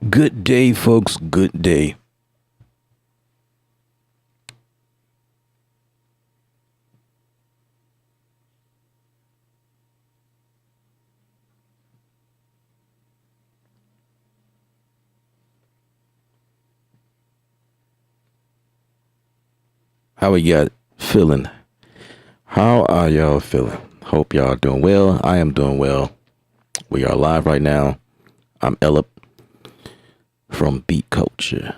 Good day, folks. Good day. How are y'all feeling? How are y'all feeling? Hope y'all doing well. I am doing well. We are live right now. I'm Ellip from Beat Culture.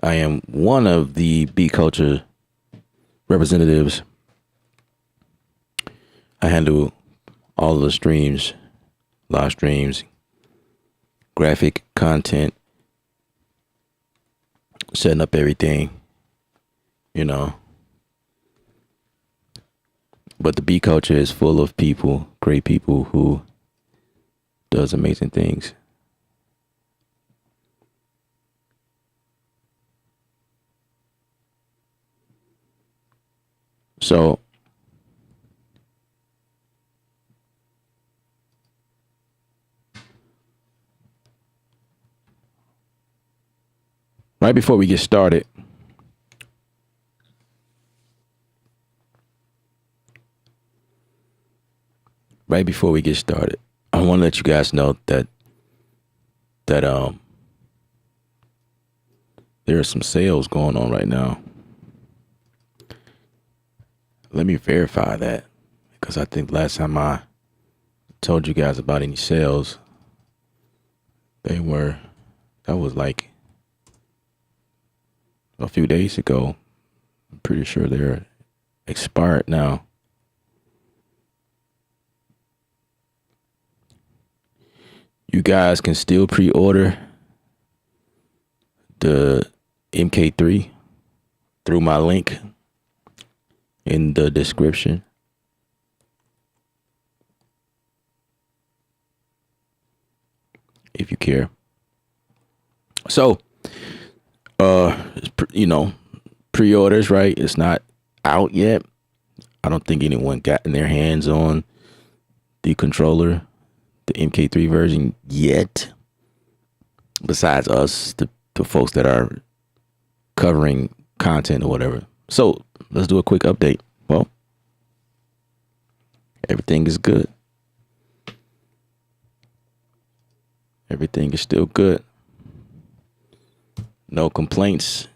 I am one of the Beat Culture representatives. I handle all of the streams, live streams, graphic content, setting up everything, you know. But the beat culture is full of people, great people who does amazing things. So right before we get started, I want to let you guys know that there are some sales going on right now. Let me verify that because I think last time I told you guys about any sales, that was like a few days ago. I'm pretty sure they're expired now. You guys can still pre-order the MK3 through my link in the description. If you care. So, pre-orders, right? It's not out yet. I don't think anyone gotten their hands on the controller, the MK3 version yet. Besides us, the folks that are covering content or whatever. So let's do a quick update. Well, everything is good. Everything is still good. No complaints.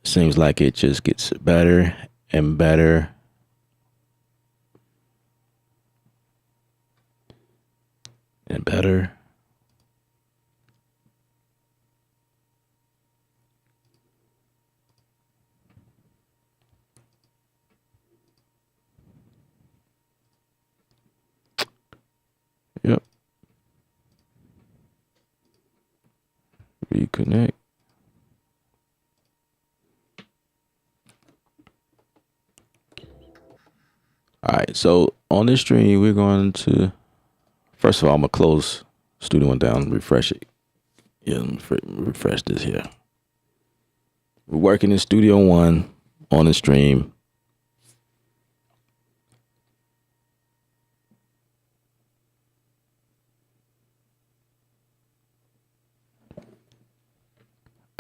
Seems like it just gets better and better. And better. Yep. Reconnect. All right. So on this stream, we're going to, first of all, I'm going to close Studio One down, refresh it. Yeah, refresh this here. We're working in Studio One on the stream.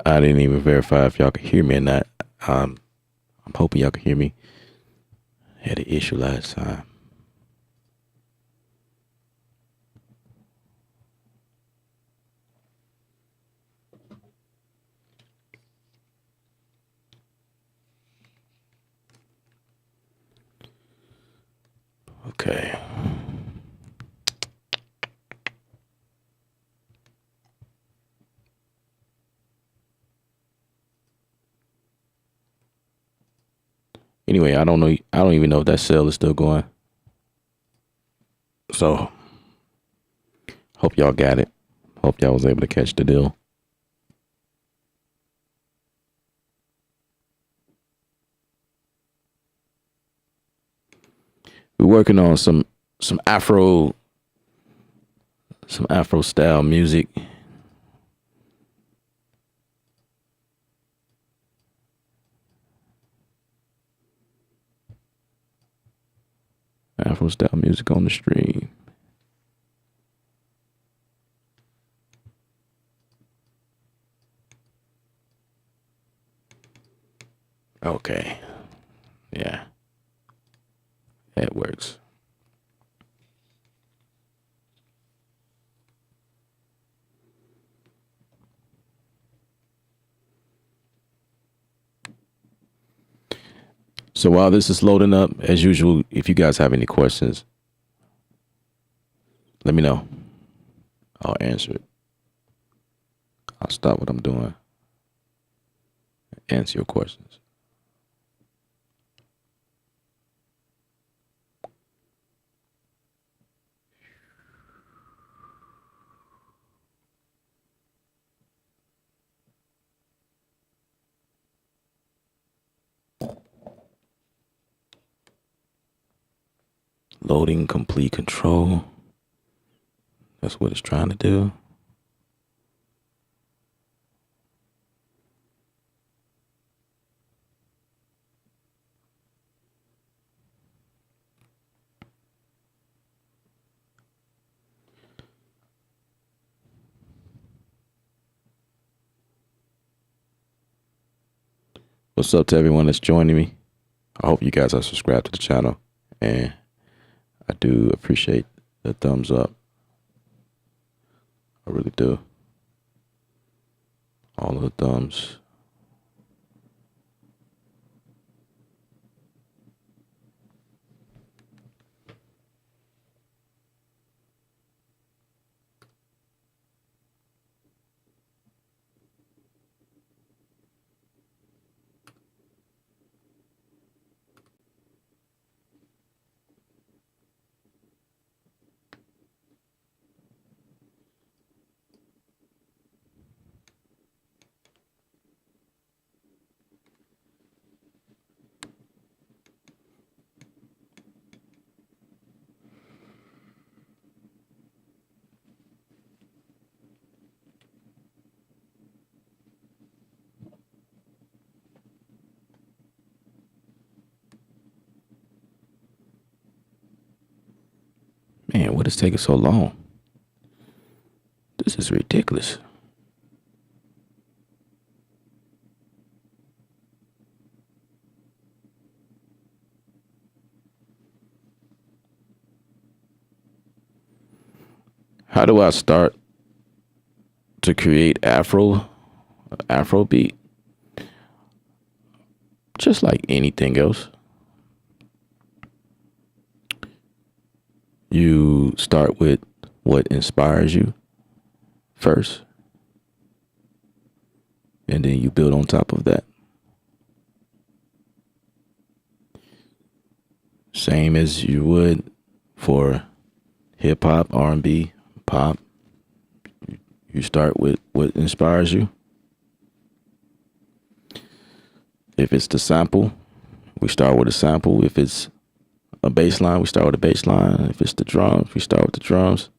I didn't even verify if y'all could hear me or not. I'm hoping y'all can hear me. Had an issue last time. Okay. Anyway, I don't know. I don't even know if that sale is still going. So, hope y'all got it. Hope y'all was able to catch the deal. We're working on some Afro style music. Afro style music on the stream. Okay. Yeah, that works. So while this is loading up, as usual, if you guys have any questions, let me know. I'll answer it. I'll stop what I'm doing, answer your questions. Loading complete control. That's what it's trying to do. What's up to everyone that's joining me? I hope you guys are subscribed to the channel, and I do appreciate the thumbs up. I really do. All of the thumbs. Man, what is taking so long? This is ridiculous. How do I start to create Afro beat? Just like anything else. You start with what inspires you first, and then you build on top of that. Same as you would for hip hop, R&B, pop. You start with what inspires you. If it's the sample, we start with a sample. If it's a bass line, we start with a bass line. If it's the drums, we start with the drums.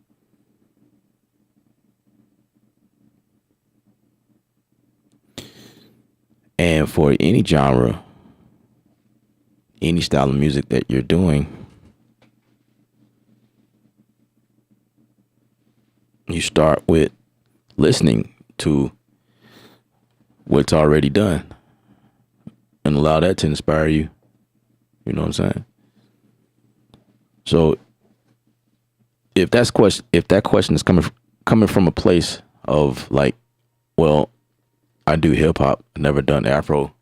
And for any genre, any style of music that you're doing, you start with listening to what's already done and allow that to inspire you. You know what I'm saying? So if that question is coming from a place of like, well, I do hip hop, never done Afro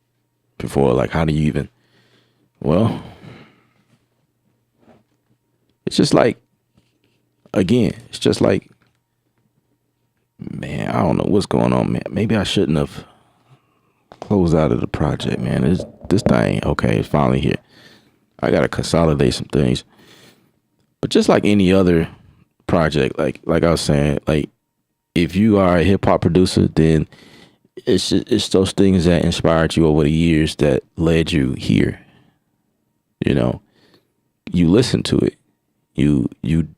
before. Like, how do you even? Well, it's just like, again, it's just like, man, I don't know what's going on, man. Maybe I shouldn't have closed out of the project, man. This thing, okay, it's finally here. I gotta consolidate some things. But just like any other project, like I was saying, like if you are a hip hop producer, then it's those things that inspired you over the years that led you here. You know, you listen to it, you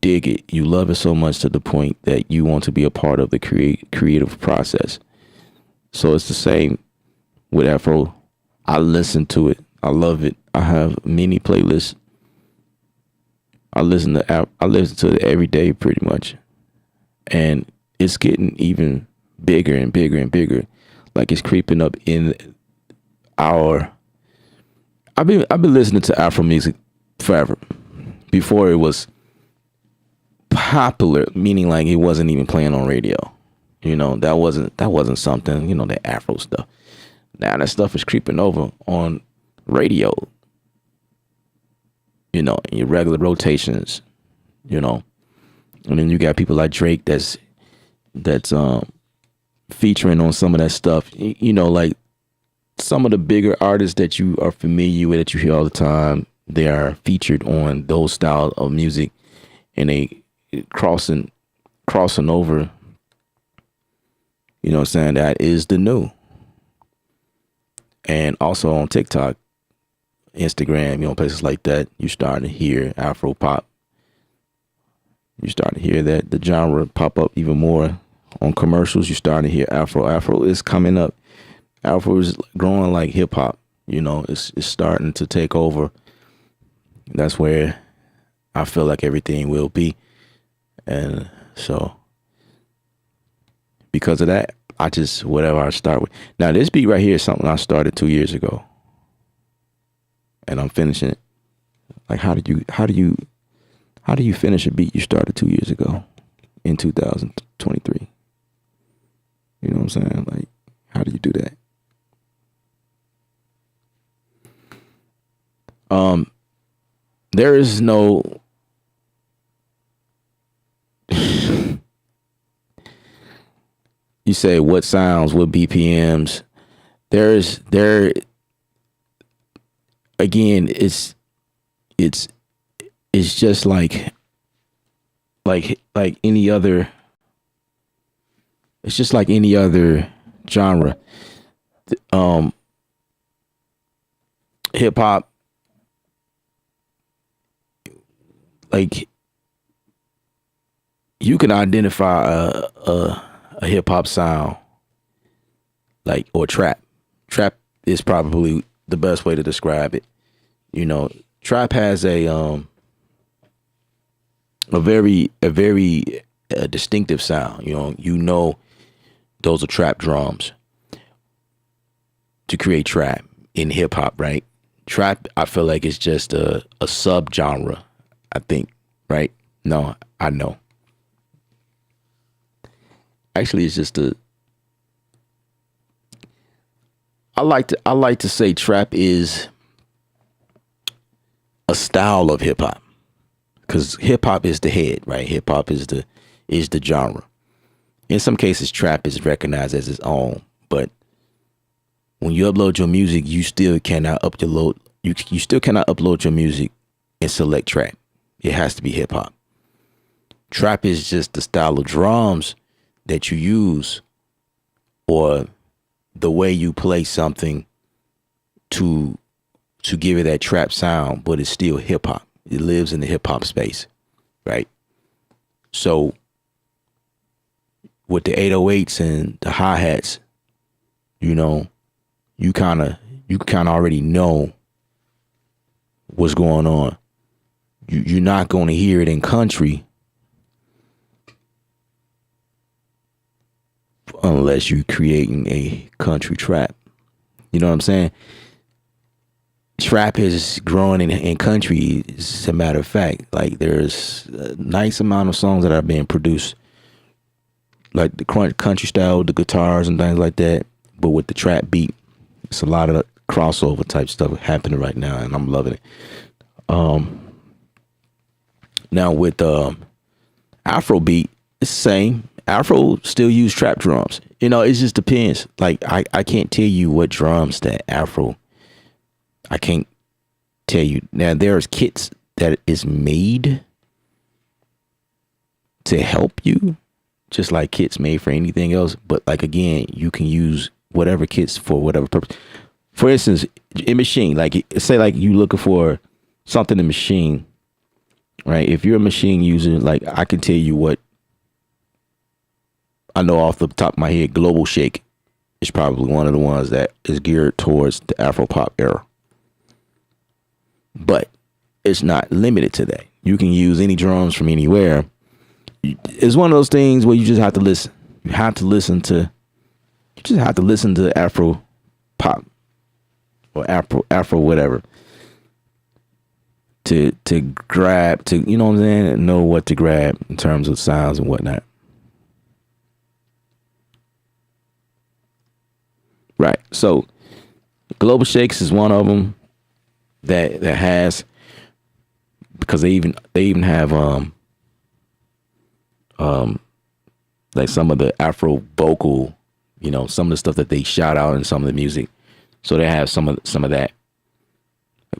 dig it, you love it so much to the point that you want to be a part of the creative process. So it's the same with Afro. I listen to it, I love it. I have many playlists. I listen to it every day pretty much, and it's getting even bigger and bigger and bigger. Like it's creeping up in our I've been listening to Afro music forever. Before it was popular, meaning like it wasn't even playing on radio. That wasn't something, that Afro stuff. Now that stuff is creeping over on radio, in your regular rotations, you know. And then you got people like Drake that's featuring on some of that stuff. Like some of the bigger artists that you are familiar with, that you hear all the time, they are featured on those style of music, and they crossing over. You know what I'm saying? That is the new. And also on TikTok, Instagram, places like that, you starting to hear Afro pop. You starting to hear that the genre pop up even more on commercials. You starting to hear Afro. Afro is coming up. Afro is growing like hip hop. It's starting to take over. That's where I feel like everything will be. And so because of that, whatever I start with. Now this beat right here is something I started 2 years ago. And I'm finishing it. Like how do you finish a beat you started 2 years ago in 2023? You know what I'm saying? Like, how do you do that? There is no you say what sounds, what BPMs. There again, it's just like any other. It's just like any other genre. Hip hop, like you can identify a hip hop sound, like, or trap. Trap is probably the best way to describe it. Trap has a very distinctive sound. Those are trap drums to create trap in hip hop, right? Trap, I feel like it's just a sub genre, I think, right? No, I know. Actually, it's just I like to say trap is a style of hip hop, because hip hop is the head, right? Hip hop is the genre. In some cases, trap is recognized as its own, but when you upload your music, you still cannot upload. You still cannot upload your music and select trap. It has to be hip hop. Trap is just the style of drums that you use, or the way you play something to give it that trap sound, but it's still hip hop. It lives in the hip hop space, right? So with the 808s and the hi-hats, you kind of already know what's going on. You're not going to hear it in country unless you're creating a country trap. You know what I'm saying? Trap is growing in country, as a matter of fact. Like, there's a nice amount of songs that are being produced, like the country style, the guitars and things like that, but with the trap beat. It's a lot of crossover type stuff happening right now, and I'm loving it. Now with Afro beat, it's the same. Afro still use trap drums. It just depends. Like, I can't tell you what drums that Afro. I can't tell you. Now there's kits that is made to help you, just like kits made for anything else. But like, again, you can use whatever kits for whatever purpose. For instance, in machine, like, say like you looking for something in machine, right? If you're a machine user, like, I can tell you what I know off the top of my head. Global Shake is probably one of the ones that is geared towards the Afro pop era. But it's not limited to that. You can use any drums from anywhere. It's one of those things where you just have to listen. You just have to listen to Afro pop or Afro whatever. to grab, to, you know what I'm saying, know what to grab in terms of sounds and whatnot. Right. So Global Shakes is one of them that has, because they even have like some of the Afro vocal, some of the stuff that they shout out in some of the music. So they have some of that.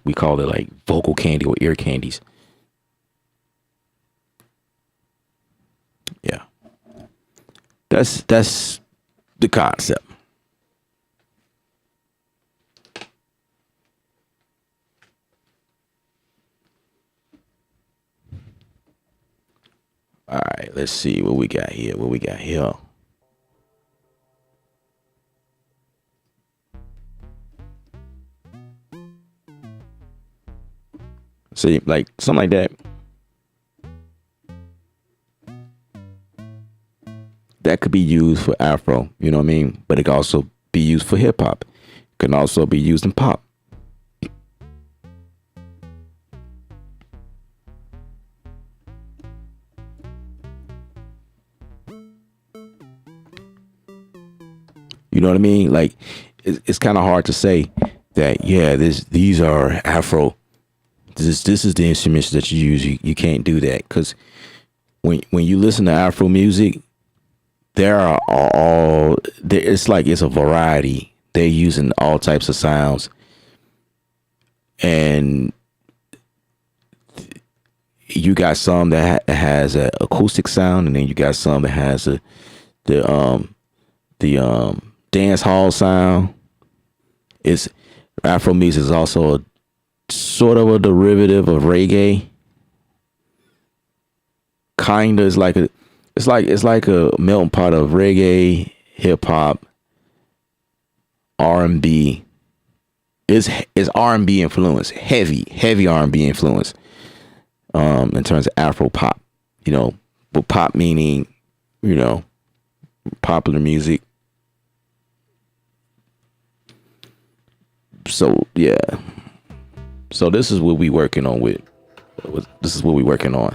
We call it like vocal candy or ear candies. Yeah. That's the concept. All right, let's see what we got here. What we got here. See, like something like that. That could be used for Afro, you know what I mean? But it can also be used for hip hop. It can also be used in pop. You know what I mean? Like it's kind of hard to say that, yeah, these are Afro. This is the instruments that you use. You can't do that, because when you listen to Afro music, there are all there. It's like it's a variety. They're using all types of sounds, and you got some that has an acoustic sound, and then you got some that has the dance hall sound. It's Afro music is also a sort of a derivative of reggae. Kinda is like it's like a melting pot of reggae, hip hop, R&B. It's R&B influence, heavy R&B influence. In terms of Afro pop, but pop meaning, popular music. So yeah. So this is what we working on with. This is what we working on.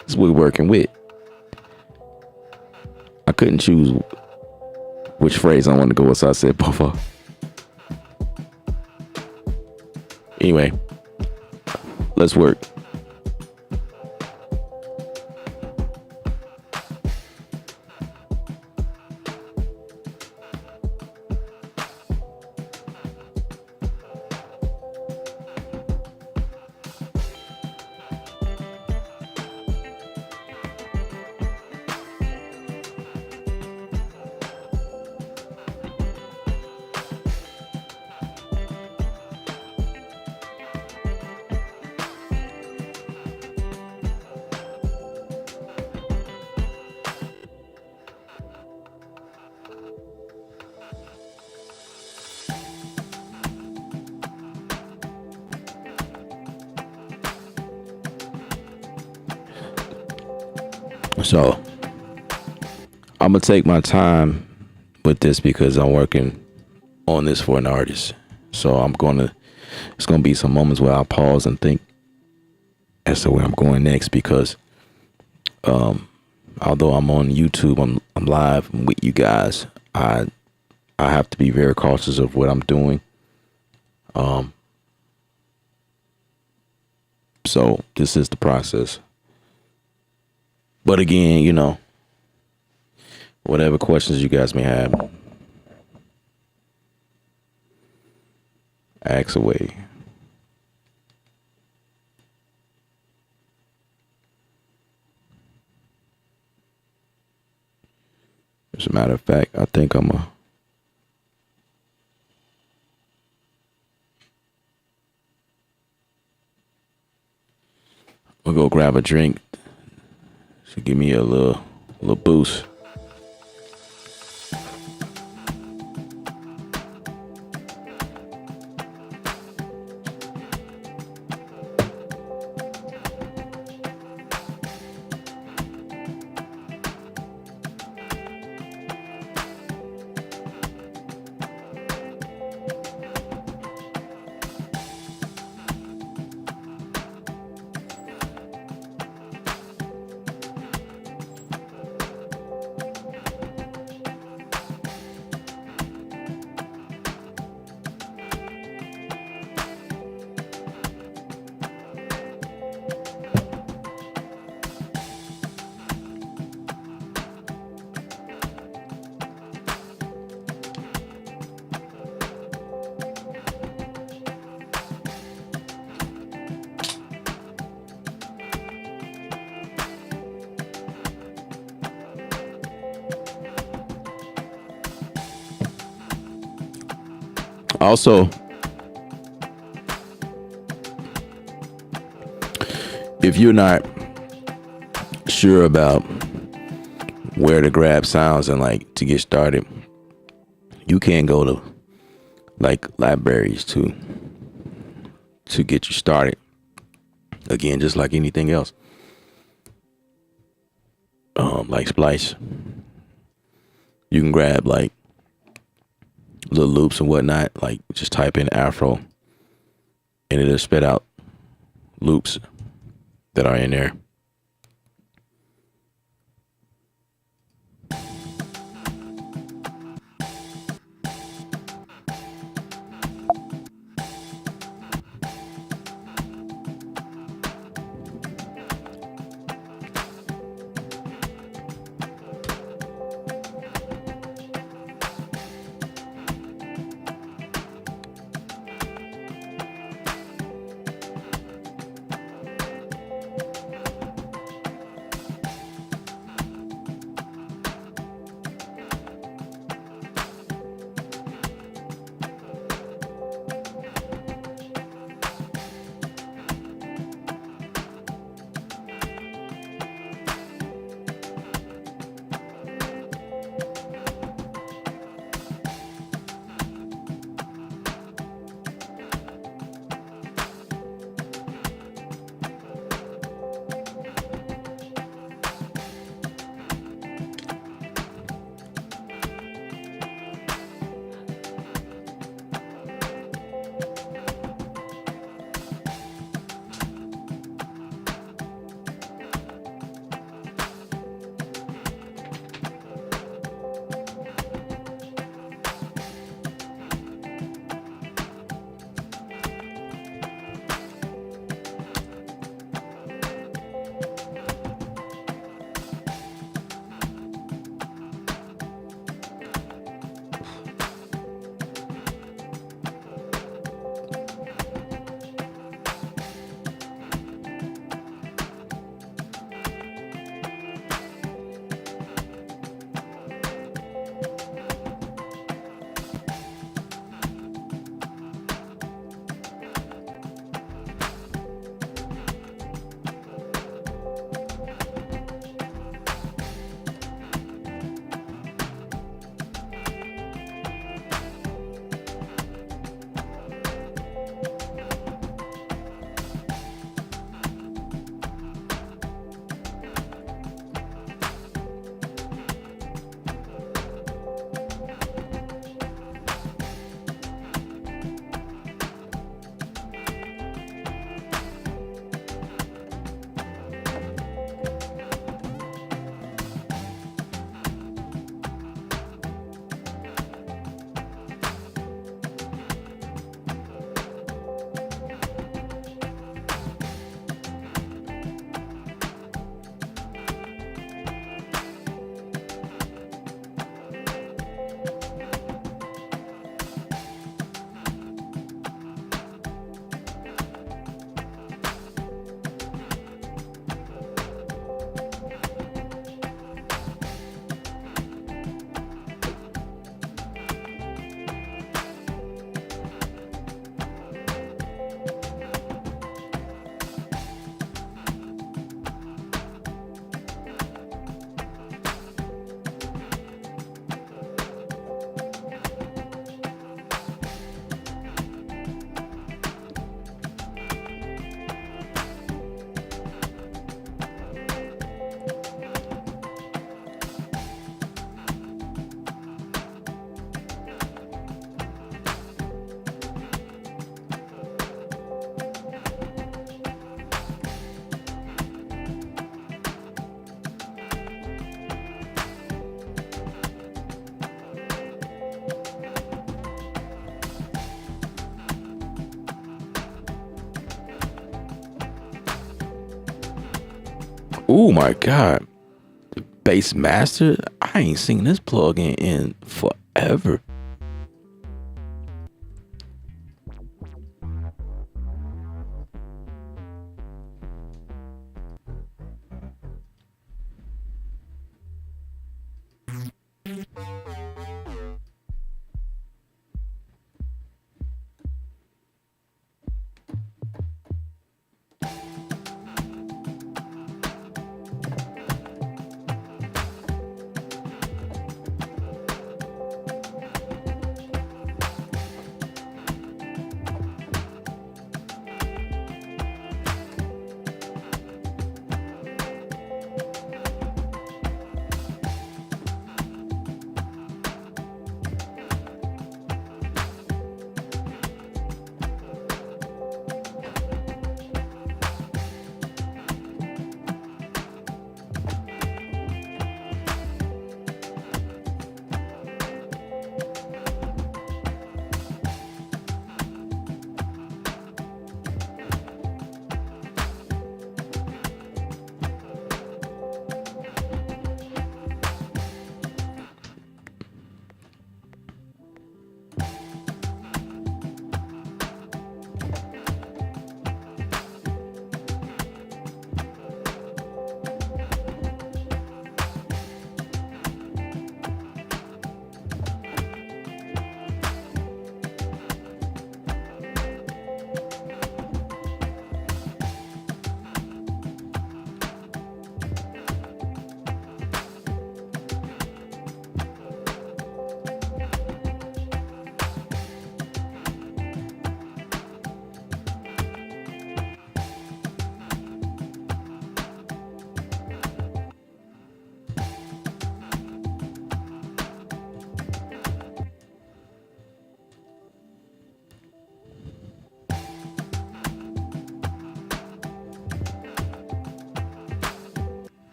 This is what we're working with. I couldn't choose which phrase I wanted to go with, so I said both of. Anyway, let's work. So I'm gonna take my time with this because I'm working on this for an artist. So it's gonna be some moments where I pause and think as to where I'm going next, because although I'm on YouTube, I'm live with you guys. I have to be very cautious of what I'm doing. So this is the process. But again, whatever questions you guys may have, ask away. As a matter of fact, I think we'll go grab a drink to give me a little boost. Also, if you're not sure about where to grab sounds and like to get started, you can go to like libraries to get you started. Again, just like anything else, like Splice, you can grab like little loops and whatnot. Like just type in Afro, and it'll spit out loops that are in there. Oh my god, Bass Master! I ain't seen this plugin in forever.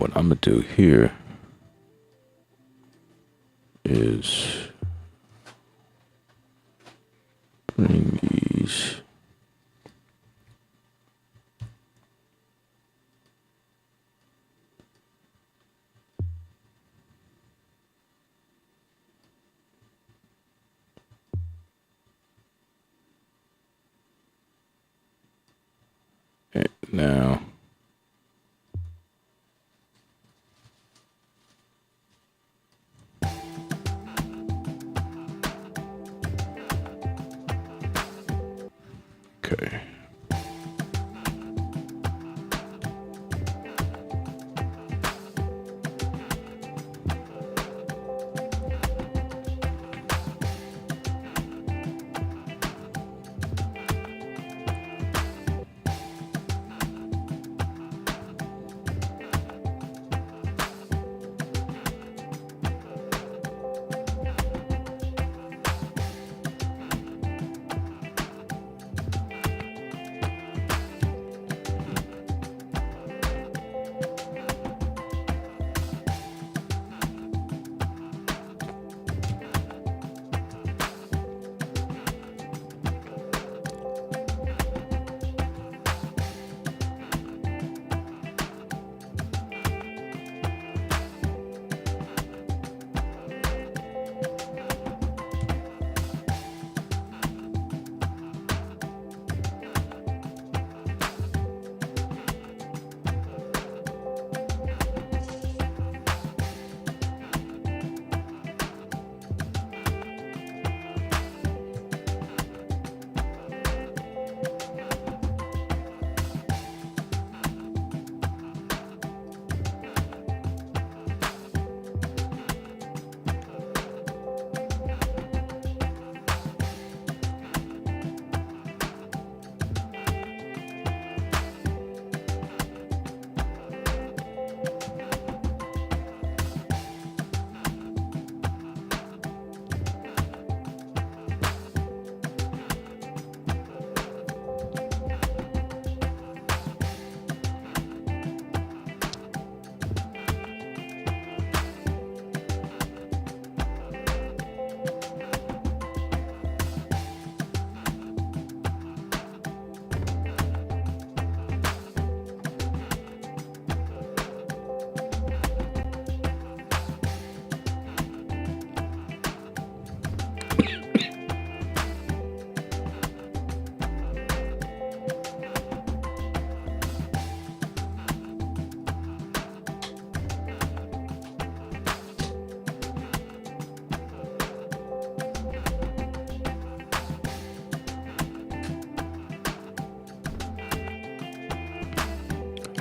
what I'm gonna do here is bring these. Now, okay.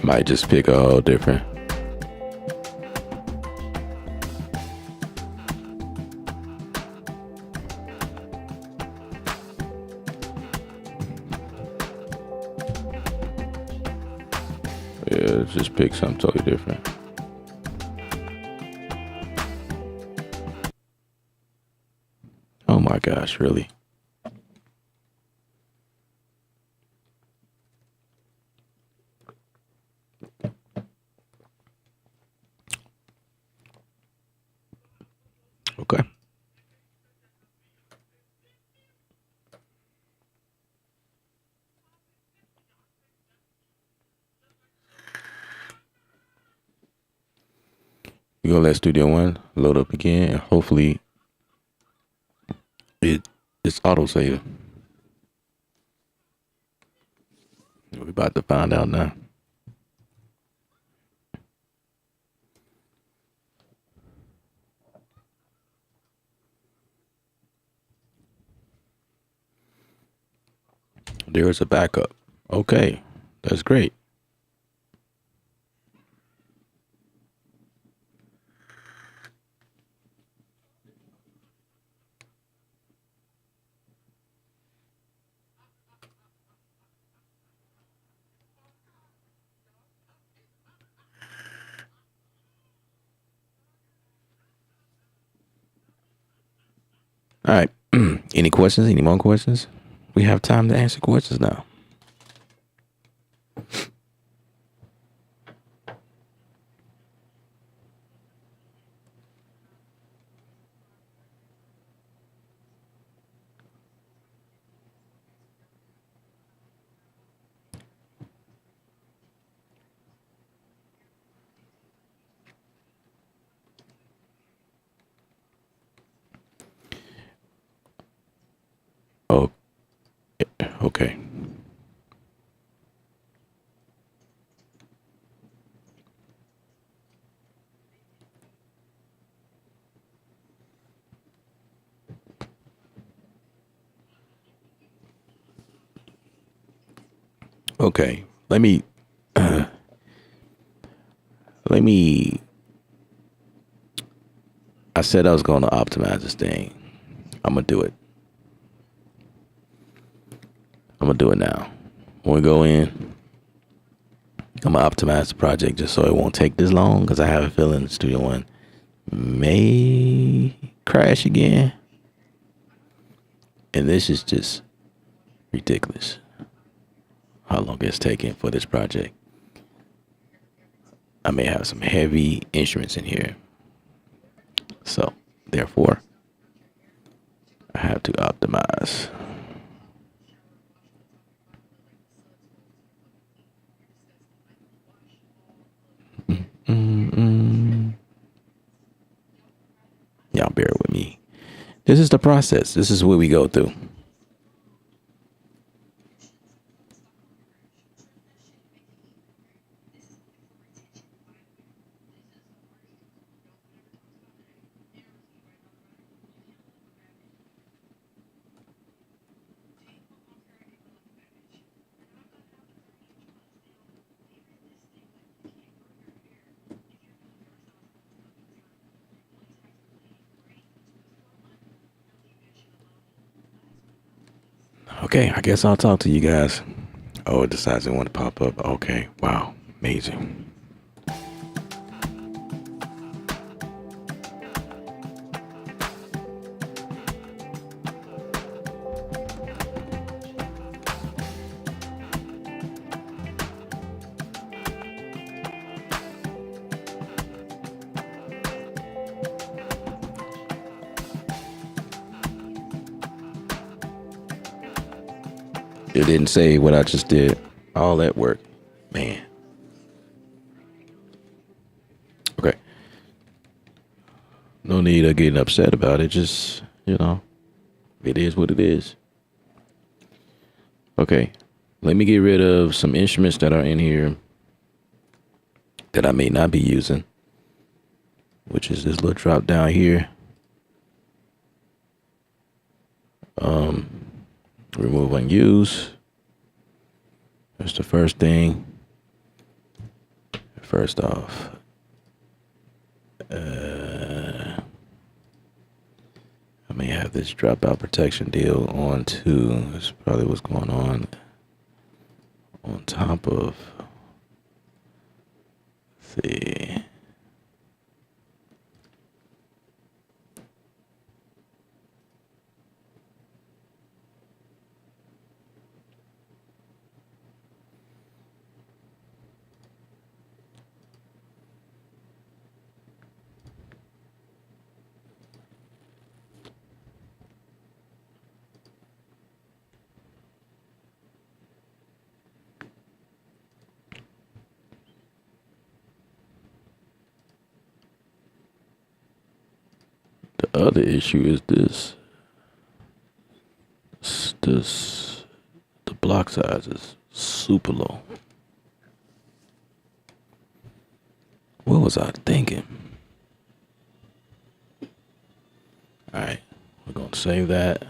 Might just pick a whole different. Yeah, just pick something totally different. Oh my gosh, really? Okay. We're gonna let Studio One load up again, and hopefully it's autosave. We're about to find out now. There's a backup. Okay, that's great. All right. Any questions? Any more questions? We have time to answer questions now. Okay. Okay. Let me I said I was going to optimize this thing. I'm going to do it. I'm going to do it now. When we go in, I'm going to optimize the project just so it won't take this long, because I have a feeling Studio One may crash again. And this is just ridiculous how long it's taking for this project. I may have some heavy instruments in here. So, therefore, I have to optimize. Mm-mm. Y'all bear with me. This is the process. This is what we go through. Okay, I guess I'll talk to you guys. Oh, it decides it want to pop up. Okay, wow, amazing. It didn't say what I just did. All that work, man. Okay, no need of getting upset about it. Just, it is what it is. Okay, let me get rid of some instruments that are in here that I may not be using, which is this little drop down here. Remove unused. That's the first thing. First off, I may have this dropout protection deal on too. That's probably what's going on top of. Let's see. The other issue is this. The block size is super low. What was I thinking? All right, we're gonna save that.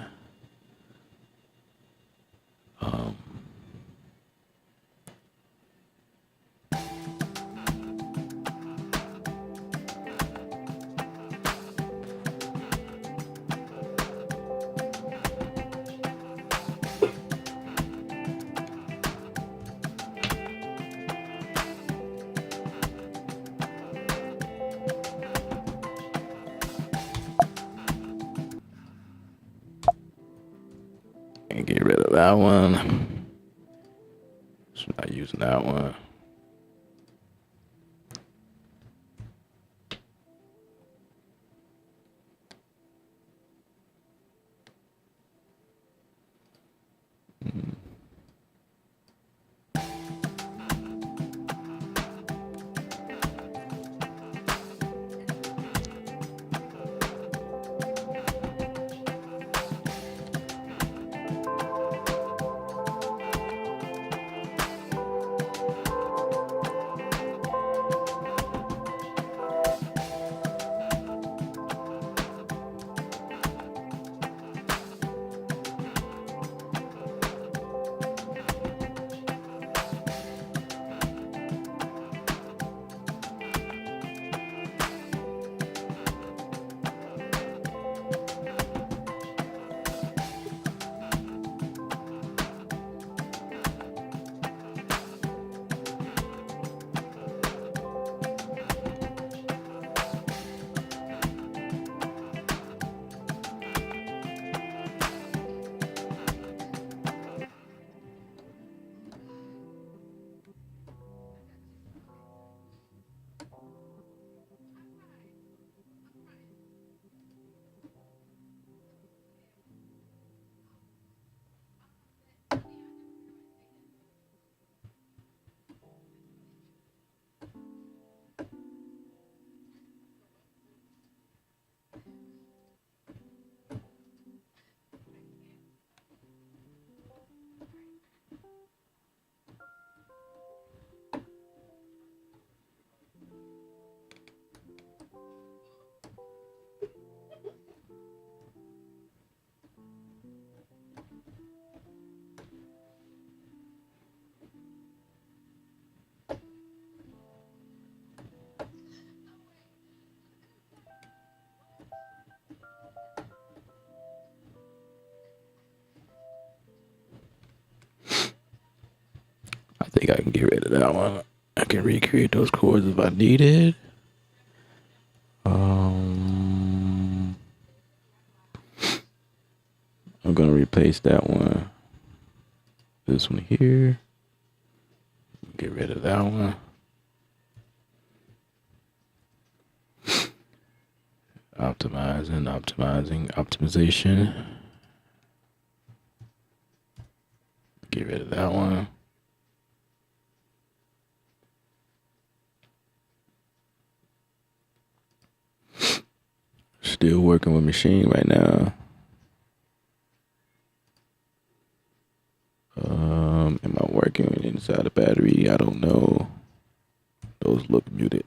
And get rid of that one. Just not using that one. think I can get rid of that one. I can recreate those chords if I needed. I'm gonna replace that one. This one here. Get rid of that one. Optimization. Get rid of that one. Still working with machine right now. Am I working inside the battery? I don't know. Those look muted.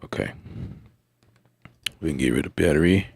Okay. We can get rid of battery.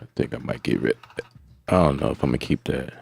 I think I might get rid. I don't know if I'm gonna keep that.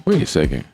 Wait a second.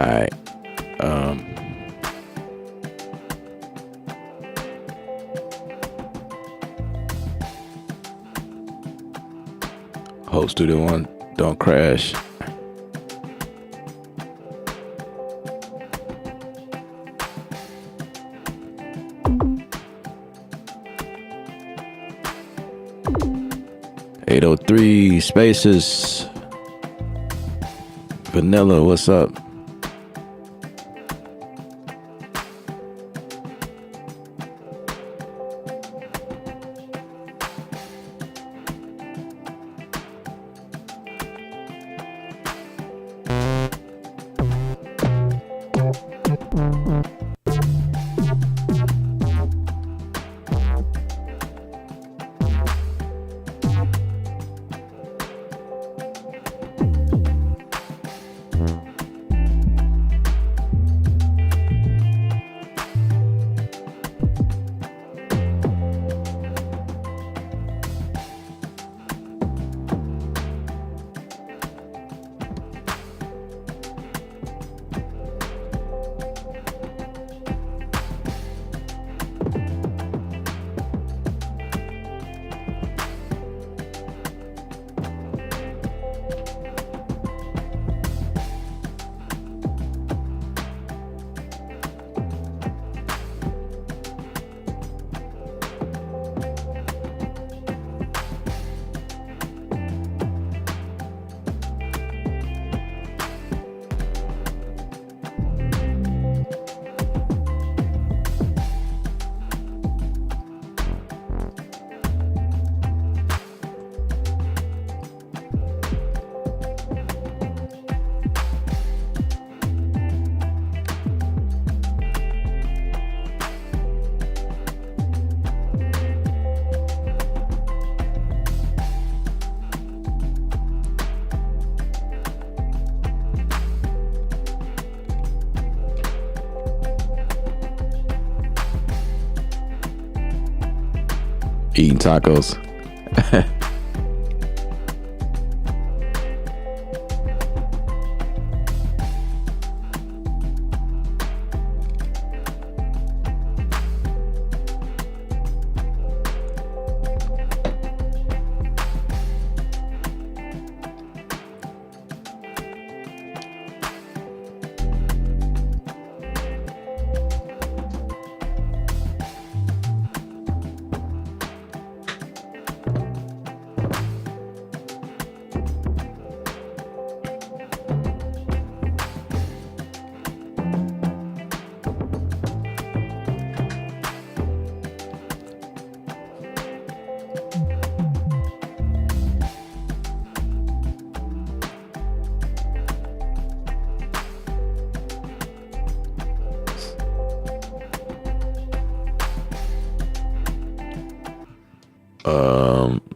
All right. Hope Studio One don't crash. .803 Spaces. Vanilla, what's up? Eating tacos.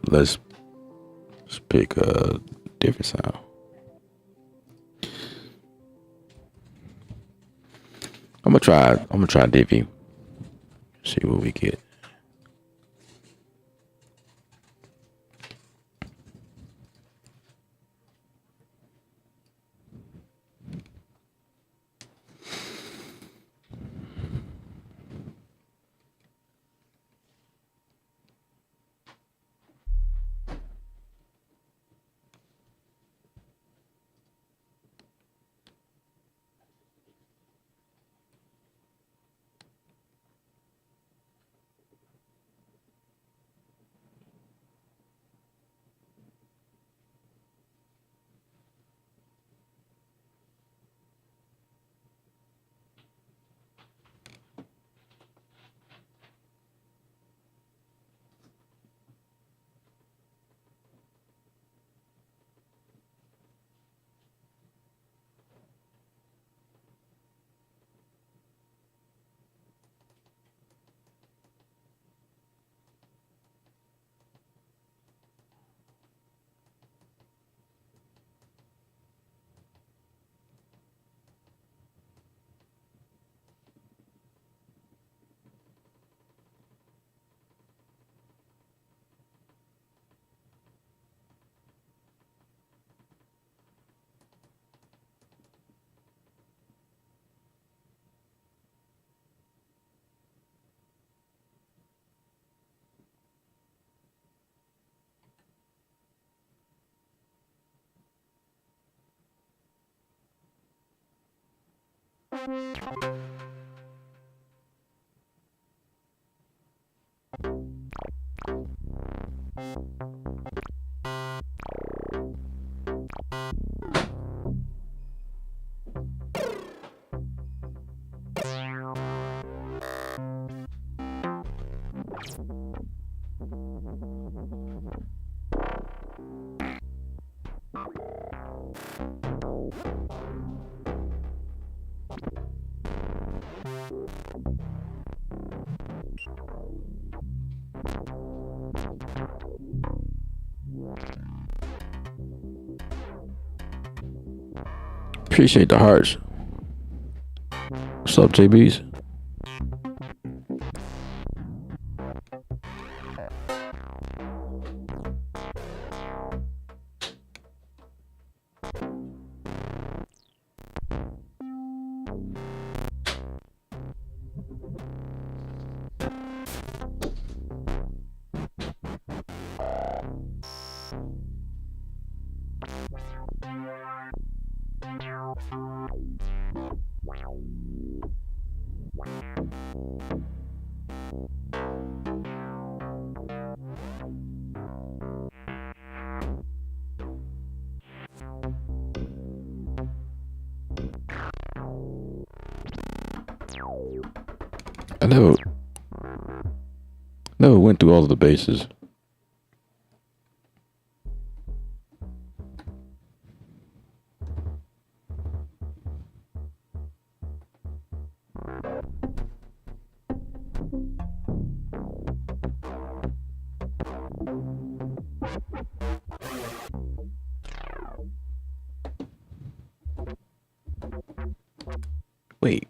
Let's pick a different sound. I'm gonna try Divi. See what we get. Appreciate the hearts. What's up, JBs? I never went through all of the bases. Wait.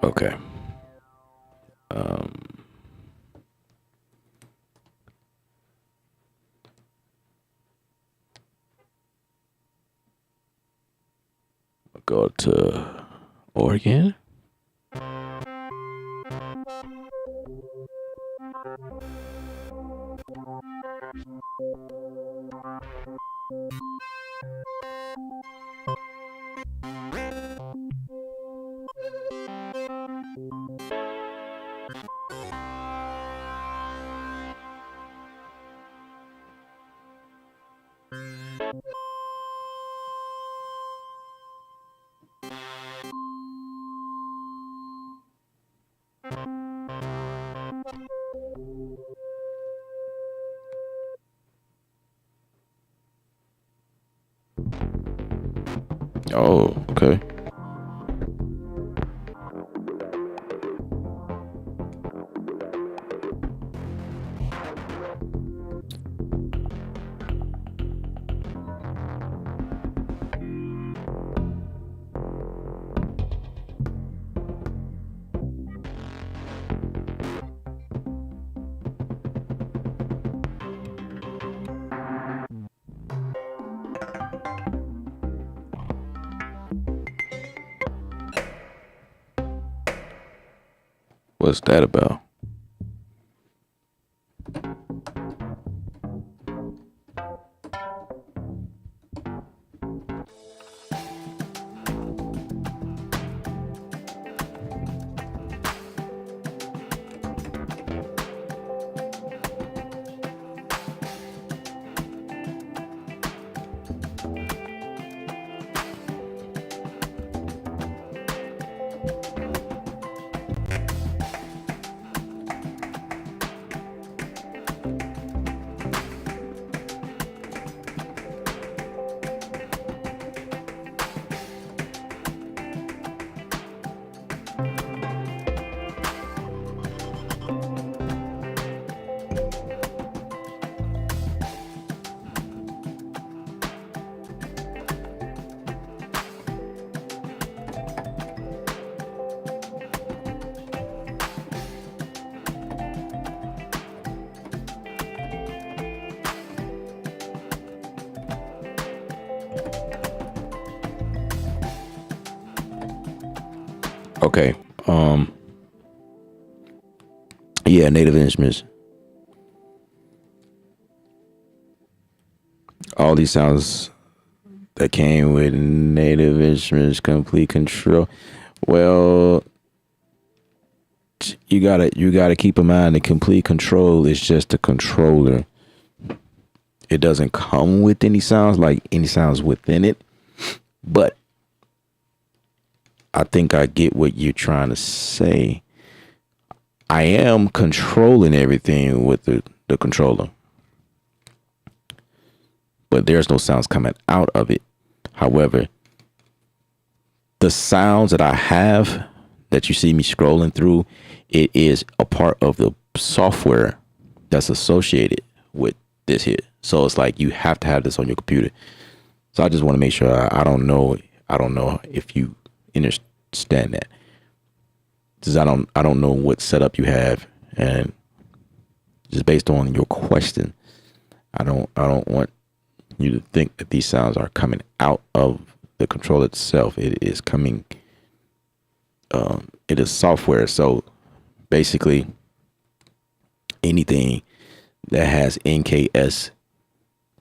Okay. I'll go to Oregon. Oh, okay. What's that about? Okay. Um. Yeah, Native Instruments. All these sounds that came with Native Instruments complete control. Well, you gotta keep in mind the complete control is just a controller. It doesn't come with any sounds, like any sounds within it. But I think I get what you're trying to say. I am controlling everything with the controller, but there's no sounds coming out of it. However, the sounds that I have that you see me scrolling through, it is a part of the software that's associated with this here. So it's like you have to have this on your computer. So I just want to make sure I don't know if you understand that. Because I don't know what setup you have, and just based on your question, I don't want you to think that these sounds are coming out of the controller itself. It is coming. It is software. So basically, anything that has NKS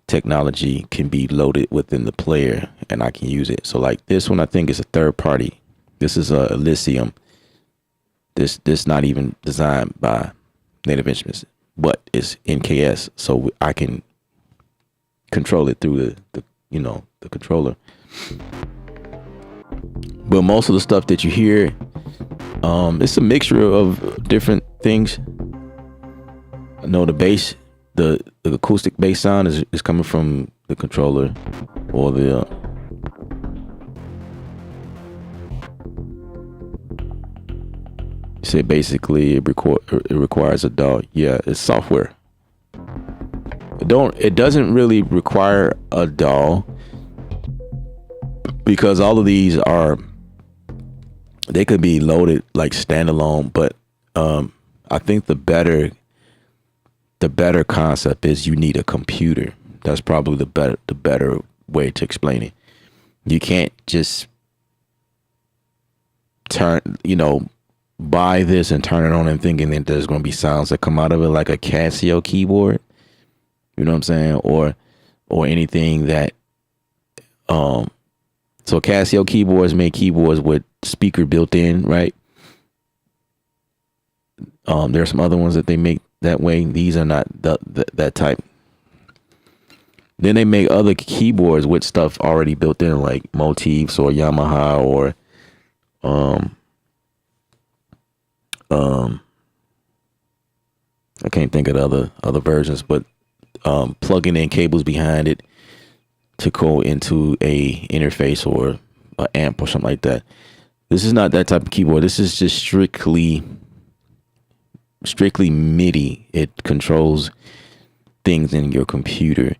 technology can be loaded within the player, and I can use it. So like this one, I think is a third party. This is a Elysium. This not even designed by Native Instruments, but it's NKS, so I can control it through the controller. But most of the stuff that you hear, it's a mixture of different things. I know the bass, the acoustic bass sound is coming from the controller, or the say basically it requires a DAW. Yeah, it's software. It doesn't really require a DAW, because all of these they could be loaded like standalone, but I think the better concept is you need a computer. That's probably the better way to explain it. You can't just buy this and turn it on and thinking that there's going to be sounds that come out of it like a Casio keyboard. You know what I'm saying? Or anything that so Casio keyboards make keyboards with speaker built in, right? There are some other ones that they make that way. These are not that type. Then they make other keyboards with stuff already built in, like motifs or Yamaha or I can't think of the other versions, but plugging in cables behind it to go into a interface or an amp or something like that. This is not that type of keyboard. This is just strictly MIDI. It controls things in your computer.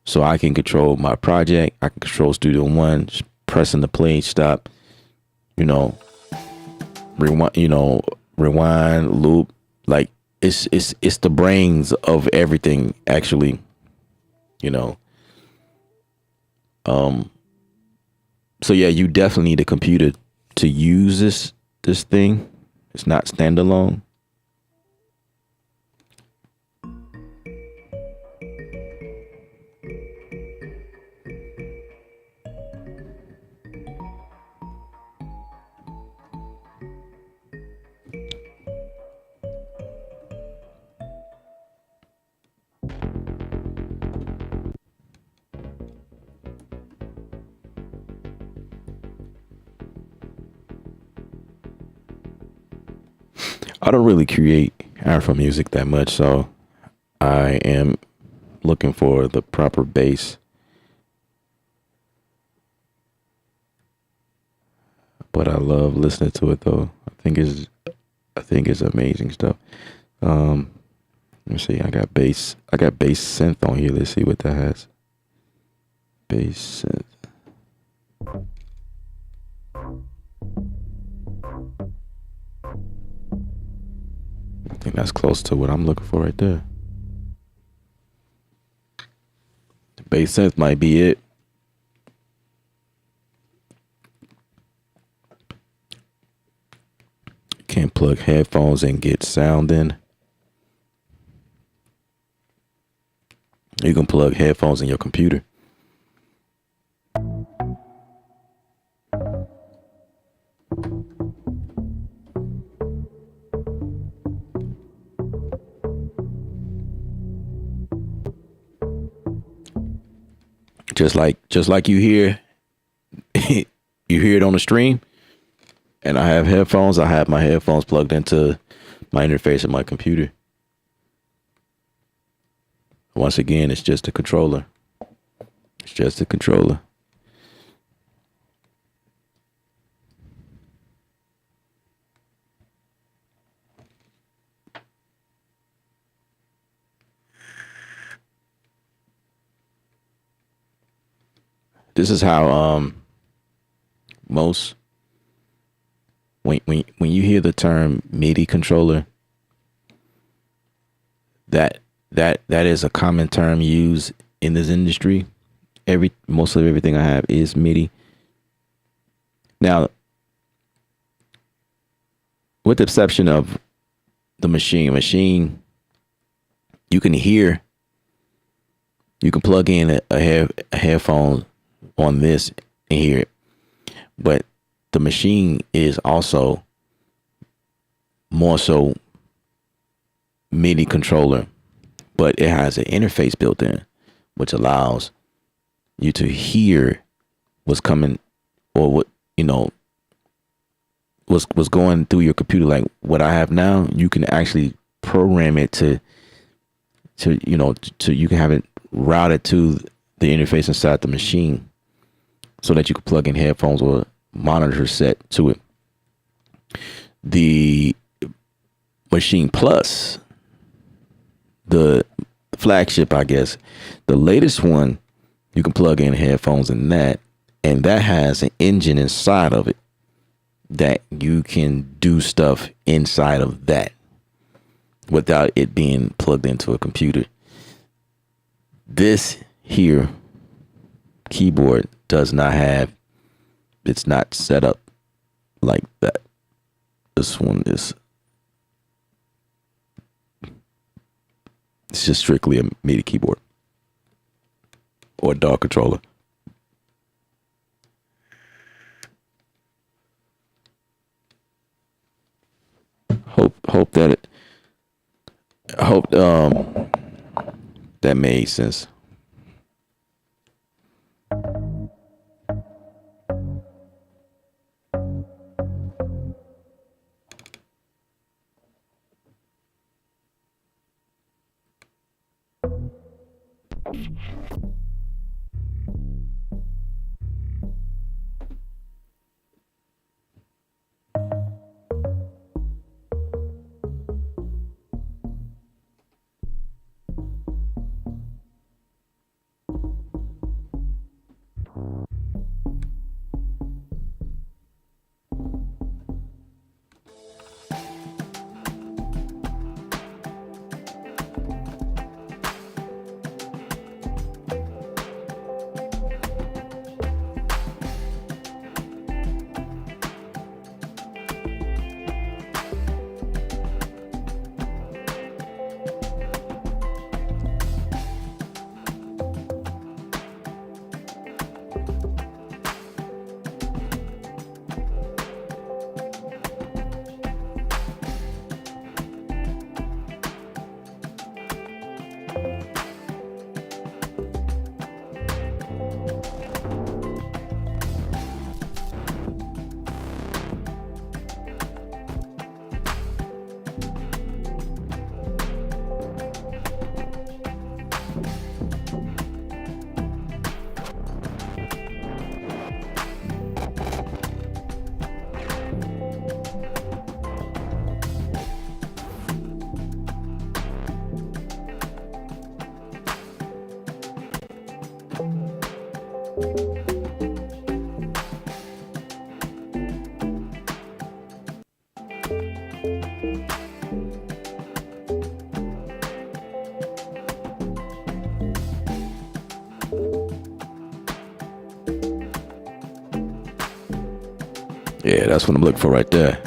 So I can control my project. I can control Studio One, just pressing the play stop, rewind, loop. Like it's the brains of everything, actually. So yeah, you definitely need a computer to use this thing. It's not standalone. I don't really create Afro music that much, so I am looking for the proper bass. But I love listening to it though. I think it's amazing stuff. Um, let me see. I got bass synth on here. Let's see what that has. Bass synth. I think that's close to what I'm looking for right there. The bass synth might be it. plug headphones and get sound in. You can plug headphones in your computer. Just like you hear you hear it on the stream, and I have headphones. I have my headphones plugged into my interface of my computer. Once again, it's just a controller. It's just a controller. This is how most when you hear the term MIDI controller, that is a common term used in this industry. Most of everything I have is MIDI. Now, with the exception of the machine, you can plug in a headphone on this and hear it, but the machine is also more so MIDI controller, but it has an interface built in, which allows you to hear what's coming, or what what's going through your computer. Like what I have now, you can actually program it to you can have it routed to the interface inside the machine, so that you can plug in headphones or monitor set to it. The Machine Plus, the flagship, I guess, the latest one, you can plug in headphones in that, and that has an engine inside of it that you can do stuff inside of that without it being plugged into a computer. This here keyboard does not have, it's not set up like that. This one is, it's just strictly a MIDI keyboard or a DAW controller. Hope that that made sense. Yeah, that's what I'm looking for right there.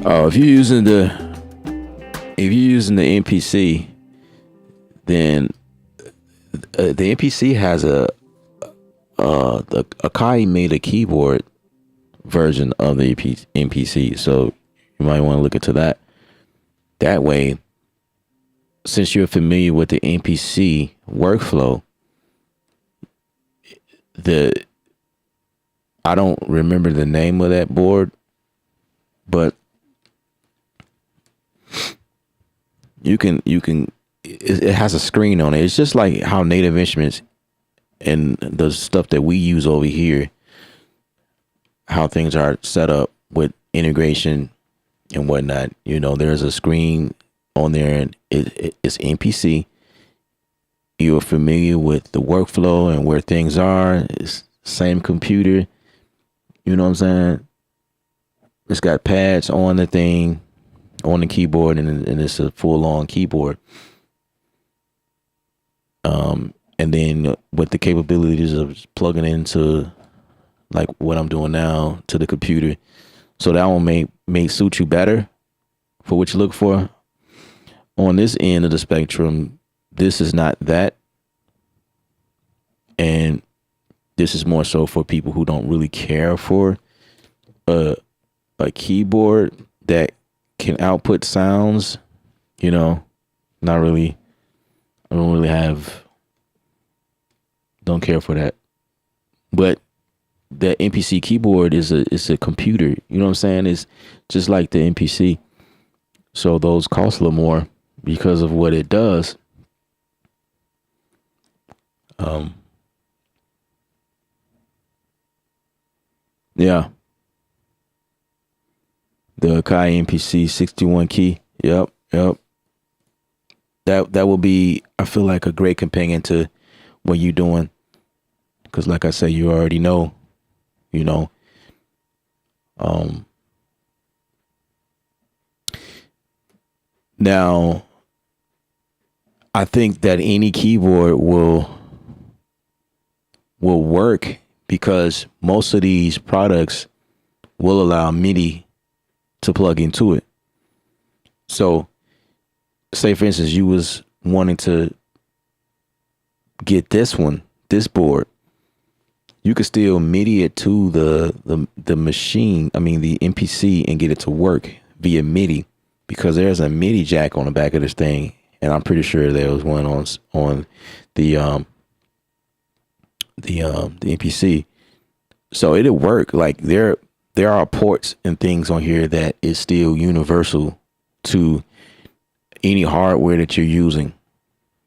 Oh, if you're using the NPC, then the NPC has the Akai made a keyboard version of the NPC, so you might want to look into that. That way, since you're familiar with the NPC workflow, the I don't remember the name of that board, but it has a screen on it. It's just like how Native Instruments and the stuff that we use over here, how things are set up with integration and whatnot. You know, there's a screen on there, and it's NPC. You're familiar with the workflow and where things are. It's same computer. You know what I'm saying? It's got pads on the thing, on the keyboard, and it's a full-on keyboard. And then with the capabilities of plugging into like what I'm doing now to the computer, so that one may suit you better for what you look for. On this end of the spectrum, this is not that, and this is more so for people who don't really care for a keyboard that can output sounds. You know, not really. I don't really don't care for that. But the NPC keyboard is a computer. You know what I'm saying? It's just like the NPC. So those cost a little more because of what it does. Yeah. The Akai NPC 61 key. Yep. That will be, I feel like, a great companion to what you're doing. Because like I said, you already know, you know. Now, I think that any keyboard will work because most of these products will allow MIDI to plug into it. So, say for instance, you was wanting to get this board, you could still MIDI it to the machine, I mean the NPC, and get it to work via MIDI because there's a MIDI jack on the back of this thing, and I'm pretty sure there was one on the the MPC. So it'll work. Like there are ports and things on here that is still universal to any hardware that you're using.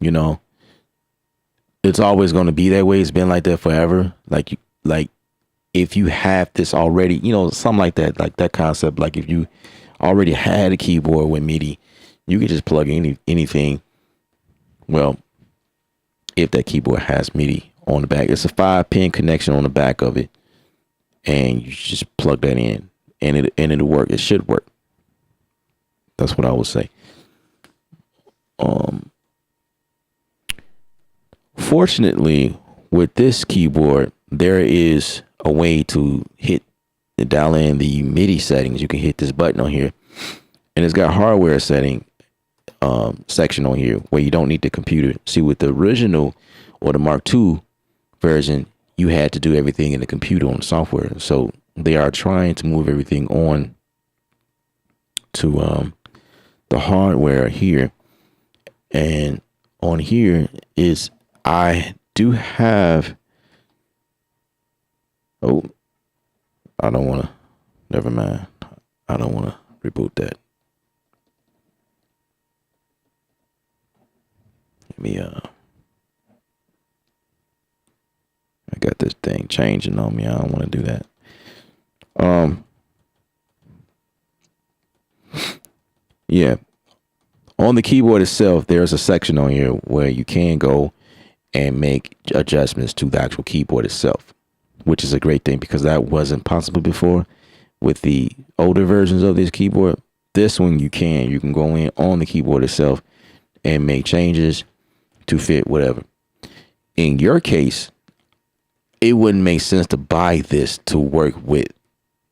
You know, it's always going to be that way. It's been like that forever. Like if you have this already, you know, something like that concept. Like if you already had a keyboard with MIDI, you could just plug anything. Well, if that keyboard has MIDI on the back, it's a 5-pin connection on the back of it, and you just plug that in, and it'll work. It should work. That's what I would say. Fortunately, with this keyboard, there is a way to dial in the MIDI settings. You can hit this button on here, and it's got hardware setting section on here where you don't need the computer. See, with the original or the Mark II version, you had to do everything in the computer on the software. So they are trying to move everything on to the hardware here. And on here is, I do have, oh, I don't want to, never mind. I don't want to reboot that. Let me, I got this thing changing on me. I don't want to do that. Yeah. On the keyboard itself, there's a section on here where you can go and make adjustments to the actual keyboard itself, which is a great thing because that wasn't possible before with the older versions of this keyboard. This one you can go in on the keyboard itself and make changes to fit whatever. In your case, it wouldn't make sense to buy this to work with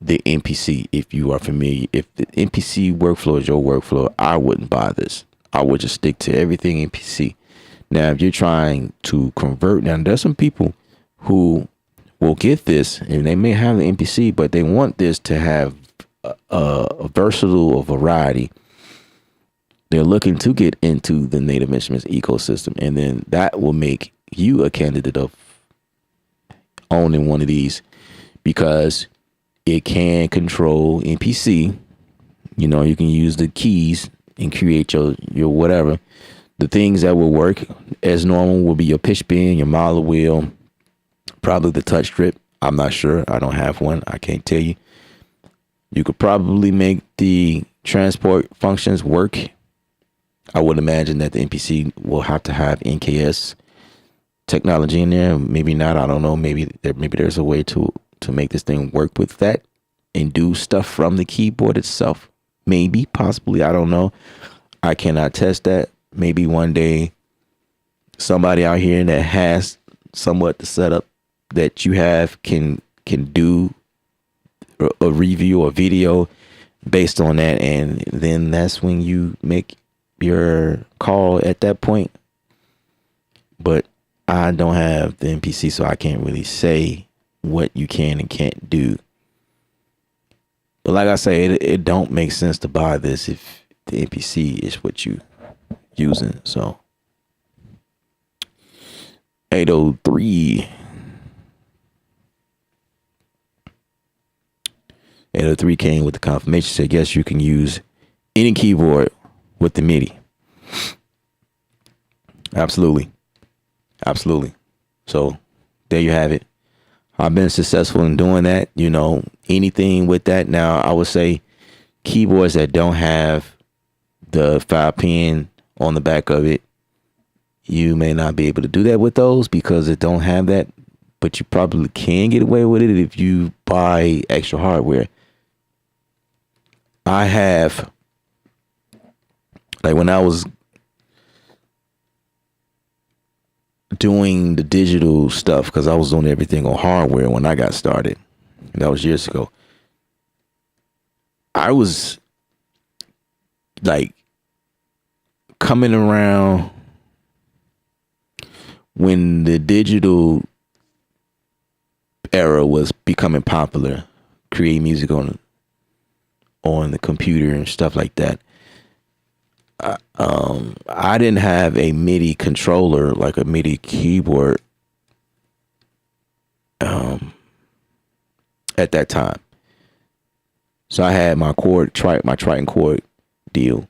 the MPC. If you are familiar, if the MPC workflow is your workflow, I wouldn't buy this. I would just stick to everything MPC. Now, if you're trying to convert, now there's some people who will get this and they may have the MPC, but they want this to have a versatile variety. They're looking to get into the Native Instruments ecosystem, and then that will make you a candidate of owning one of these because it can control MPC. You know, you can use the keys and create your whatever. The things that will work as normal will be your pitch bend, your model wheel, probably the touch strip. I'm not sure. I don't have one. I can't tell you. You could probably make the transport functions work. I would imagine that the MPC will have to have NKS technology in there. Maybe not. I don't know. Maybe there's a way to make this thing work with that and do stuff from the keyboard itself. Maybe, possibly. I don't know. I cannot test that. Maybe one day somebody out here that has somewhat the setup that you have can do a review or video based on that, and then that's when you make your call at that point. But I don't have the MPC, so I can't really say what you can and can't do. But like I say, it don't make sense to buy this if the MPC is what you using. So 803 came with the confirmation, said yes, you can use any keyboard with the MIDI. Absolutely. So there you have it. I've been successful in doing that. You know, anything with that. Now, I would say keyboards that don't have the 5-pin on the back of it, you may not be able to do that with those because it don't have that. But you probably can get away with it if you buy extra hardware. I have, like when I was doing the digital stuff, because I was doing everything on hardware when I got started, and that was years ago, I was like coming around when the digital era was becoming popular, creating music on the computer and stuff like that. I didn't have a MIDI controller, like a MIDI keyboard, at that time. So I had my my Triton chord deal.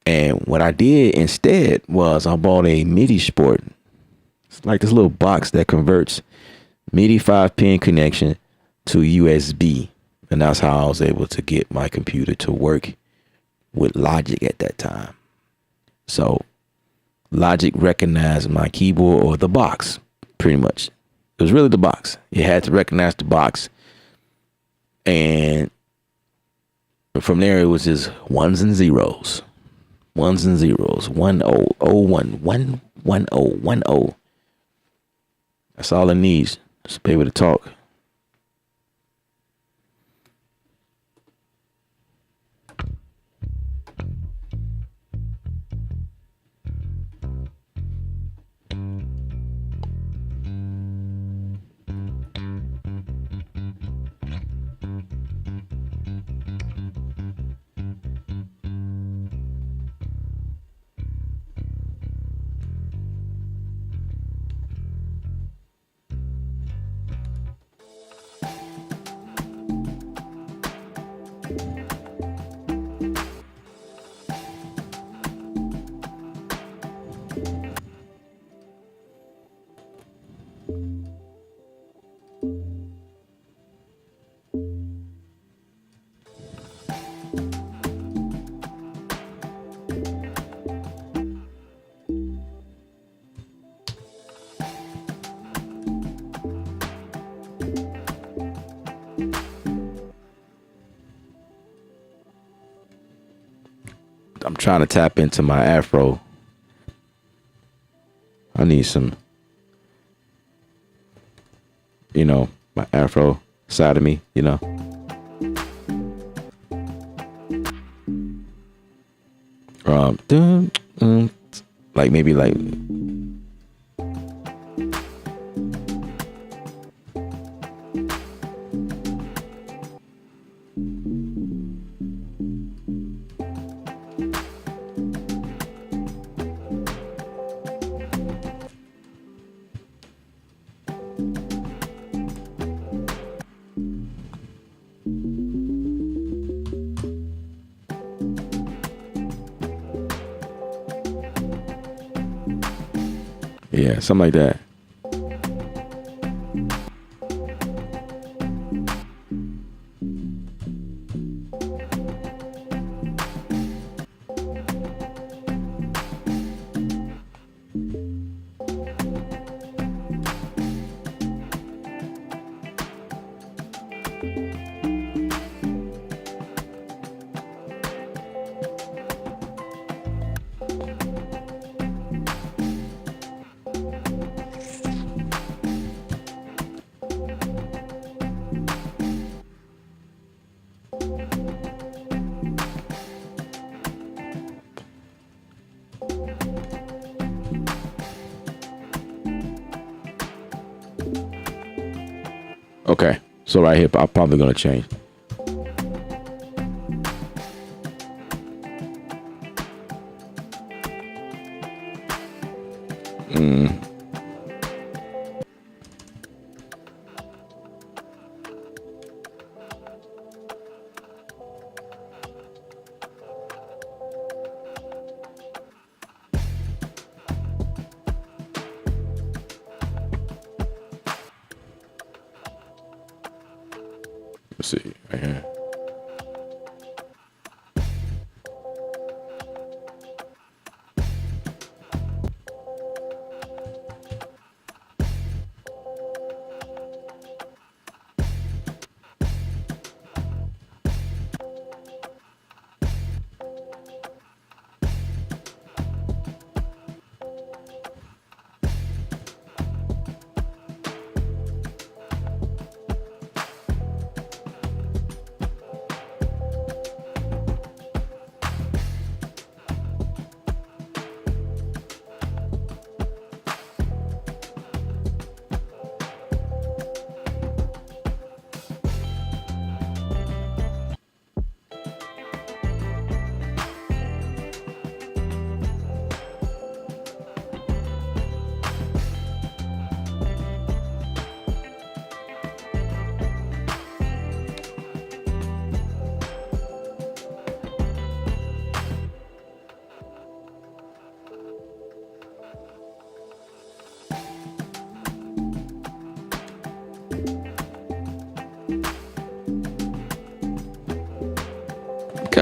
And what I did instead was I bought a MIDI Sport. It's like this little box that converts MIDI 5-pin connection to USB. And that's how I was able to get my computer to work with Logic at that time. So Logic recognized my keyboard, or the box, pretty much. It was really the box. It had to recognize the box. And from there, it was just ones and zeros. Ones and zeros. 1-0-0-1, 1-1-0-1-0. That's all it needs. Just be able to talk. I'm trying to tap into my Afro. I need some, my Afro side of me. Like maybe like, yeah, something like that. Okay, so right here, I'm probably gonna change. Let's see right here.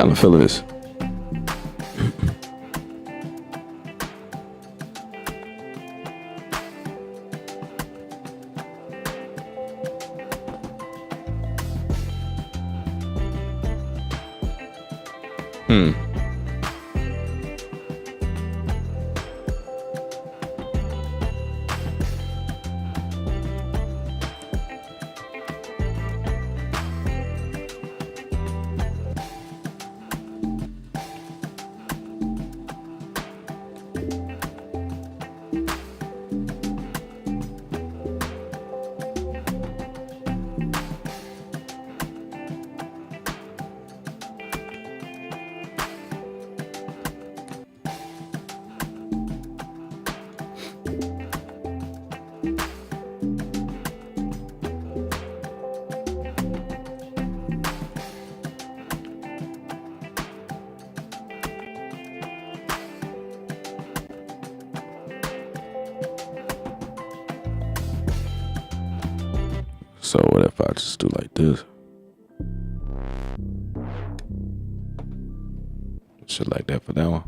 kind of feeling this. So what if I just do like this? Shit like that for that one.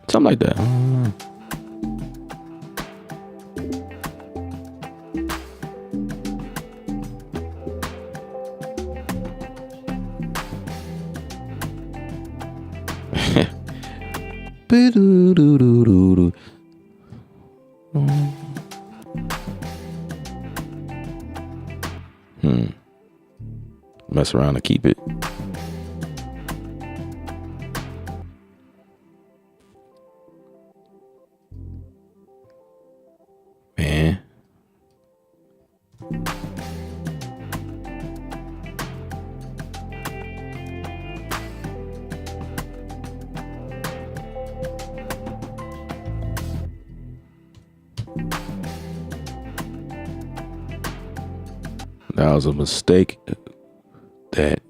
Something like that. Mess around and keep it. Man. That was a mistake that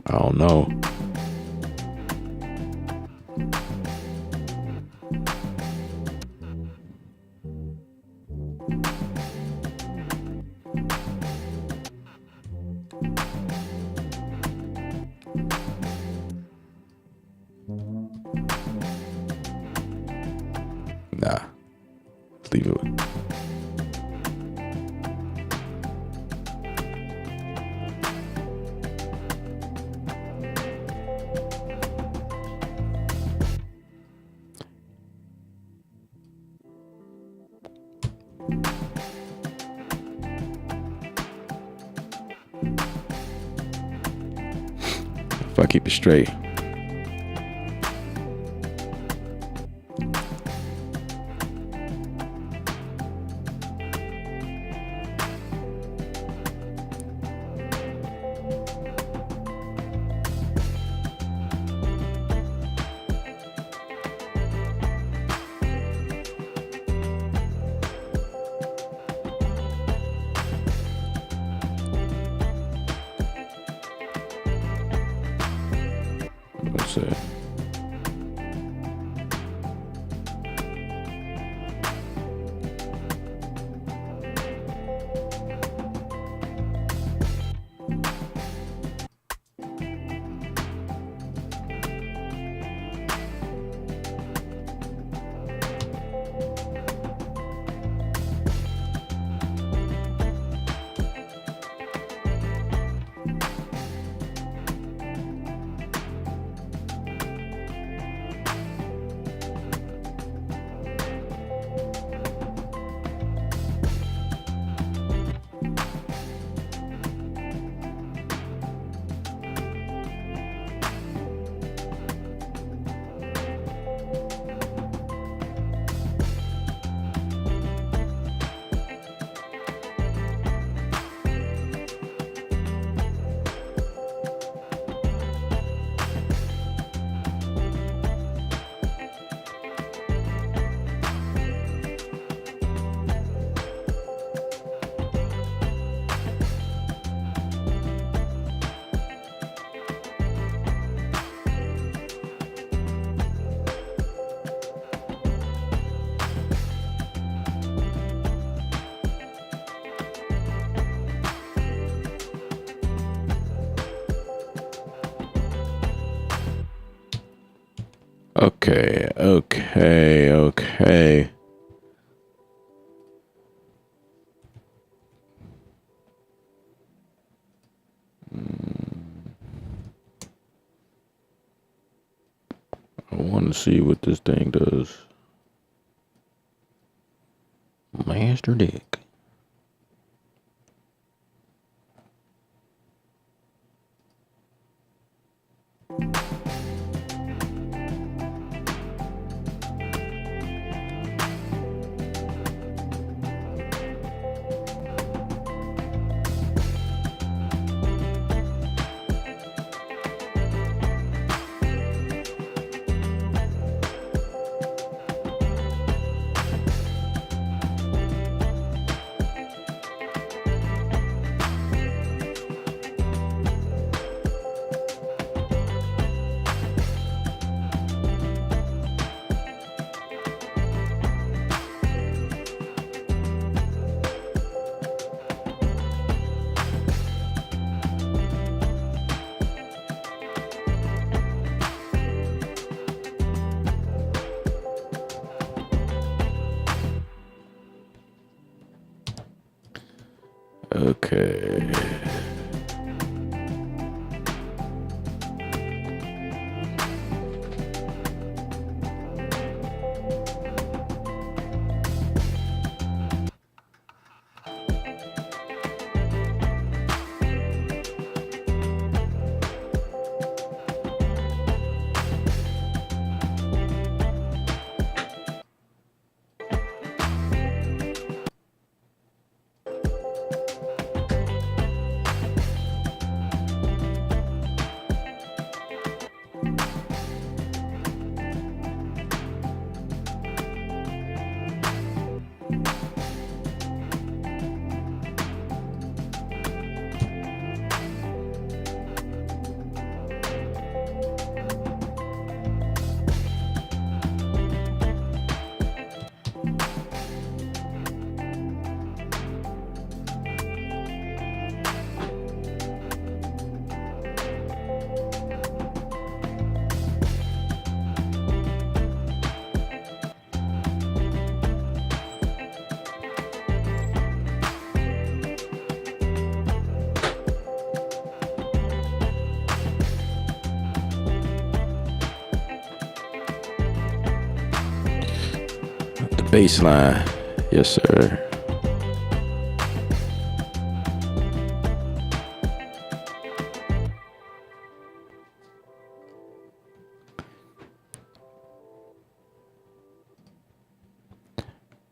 I don't know. Nah, let's leave it. If I keep it straight. That's it. Okay. I want to see what this thing does. Master deck. Okay. The baseline. Yes, sir.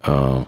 Um,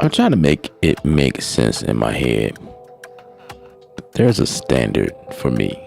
I'm trying to make it make sense in my head. There's a standard for me.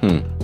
Hmm.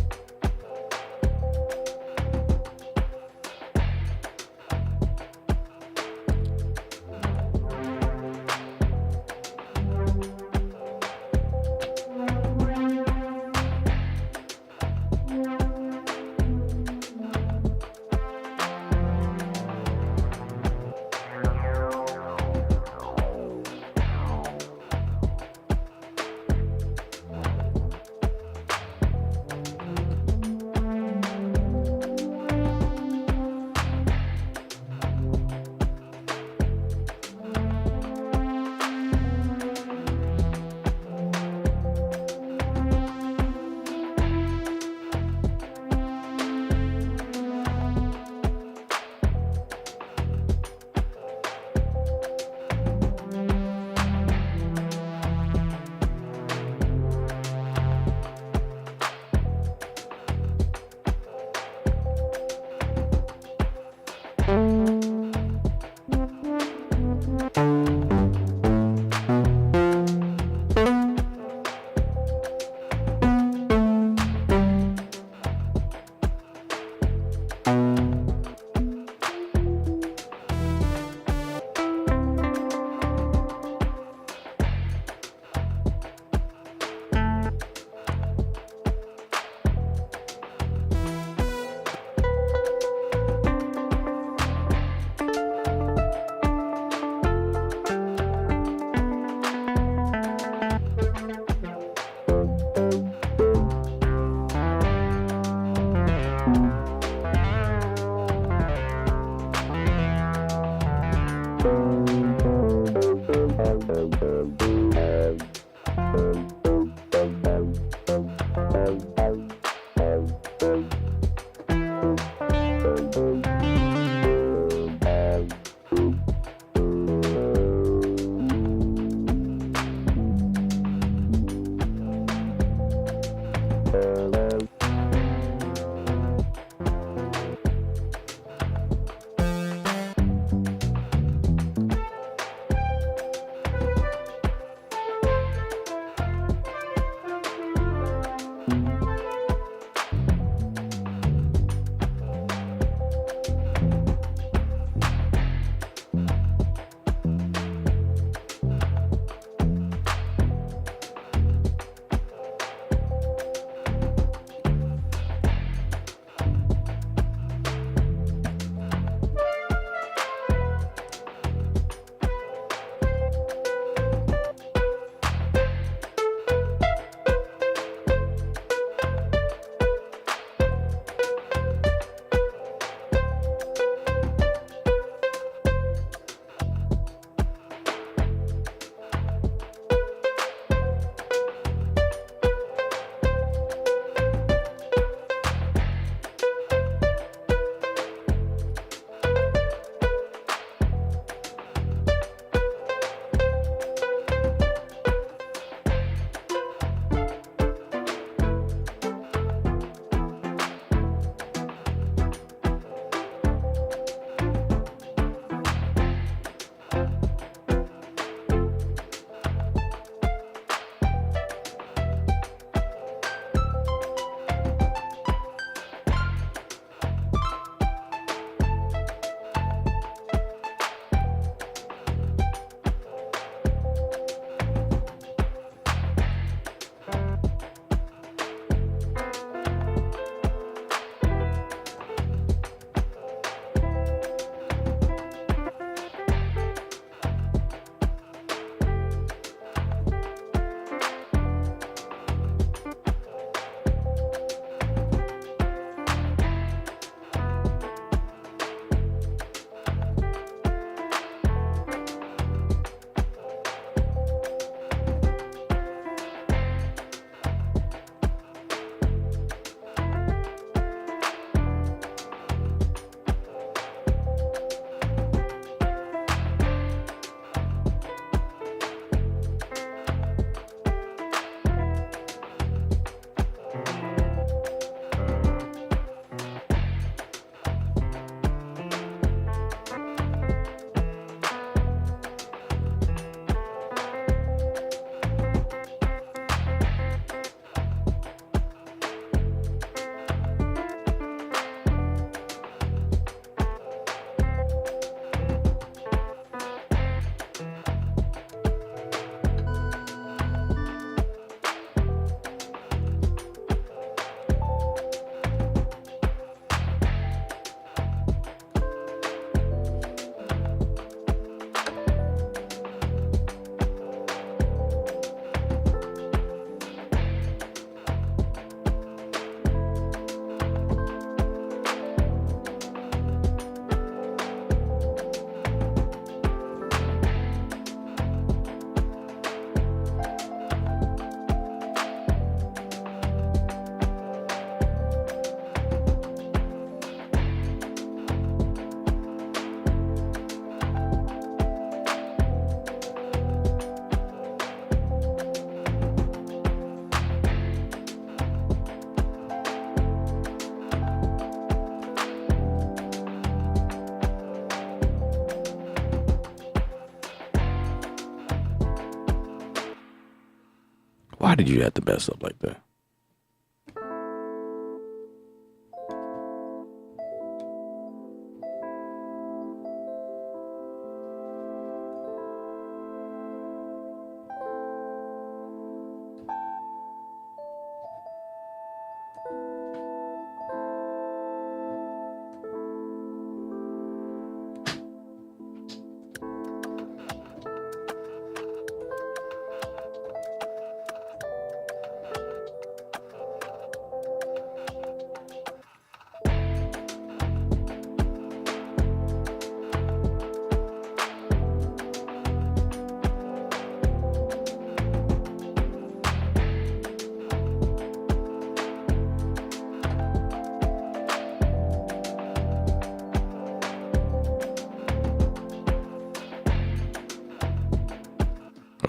Why did you have to mess up like that?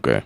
Okay.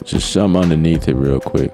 Just some underneath it real quick.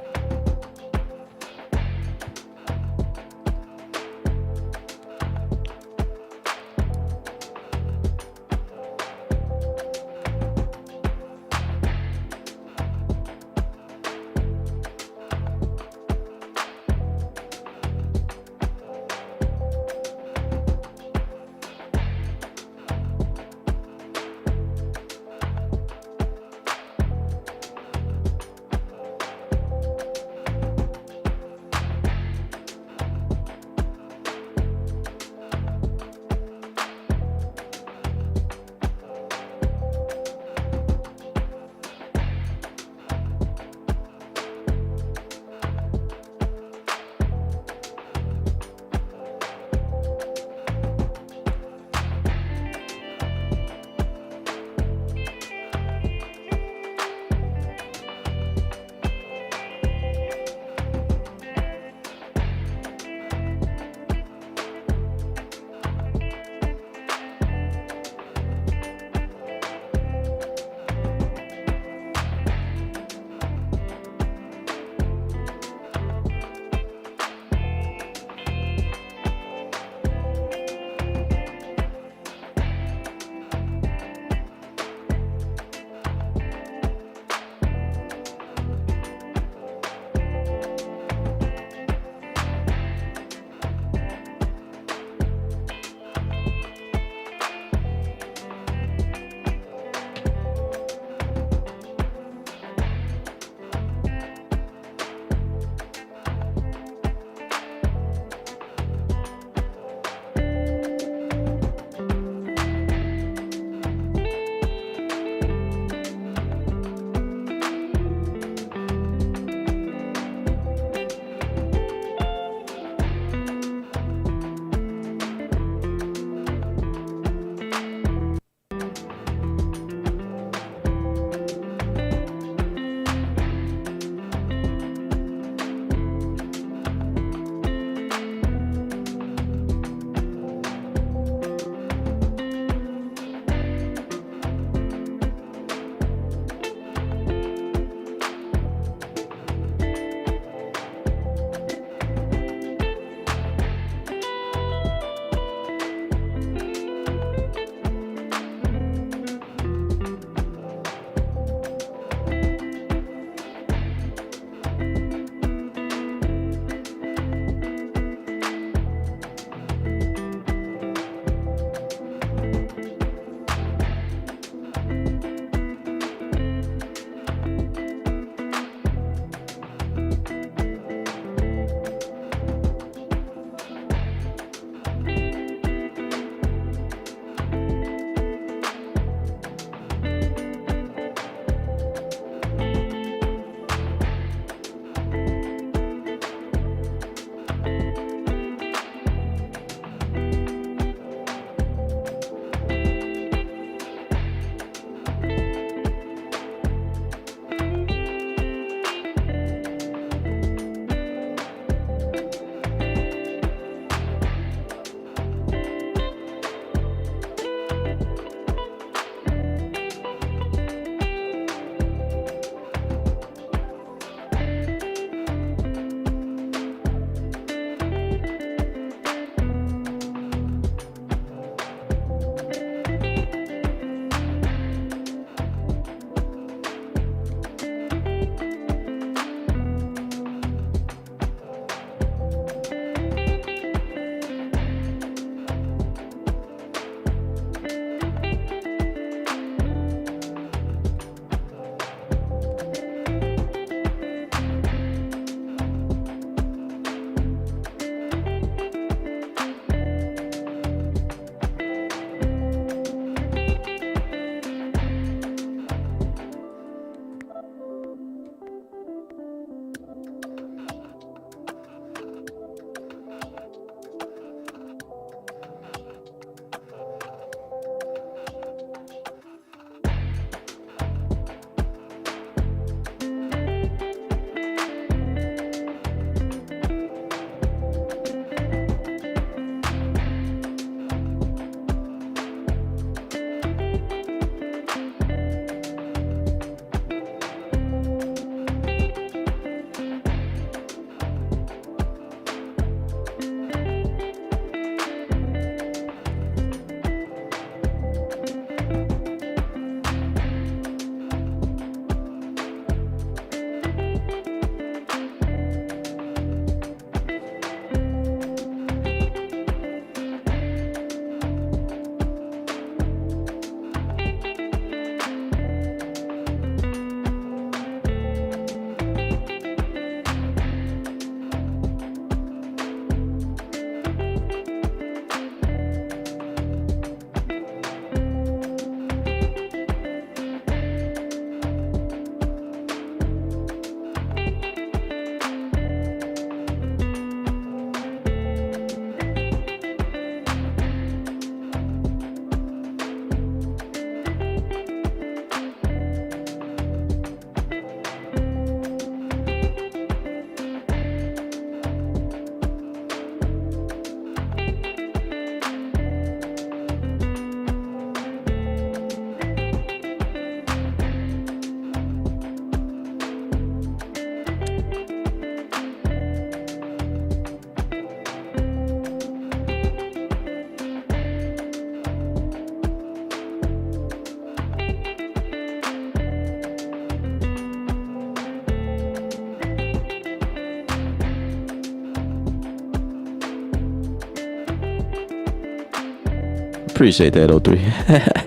Appreciate that, O3.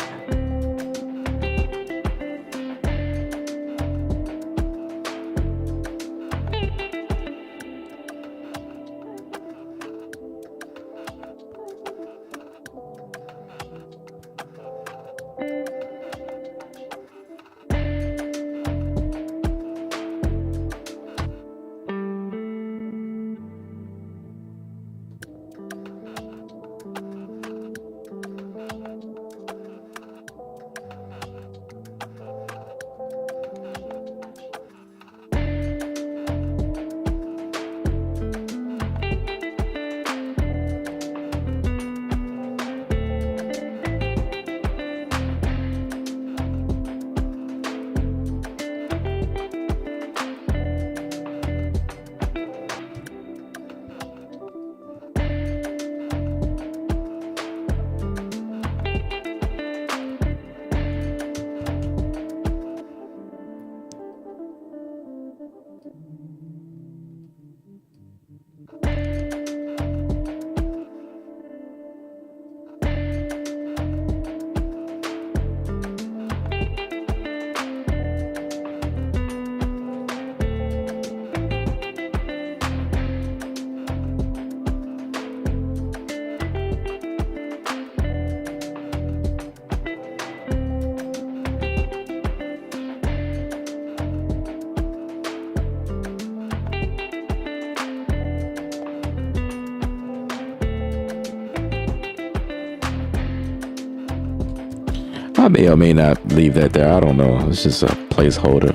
I may or may not leave that there. I don't know. It's just a placeholder.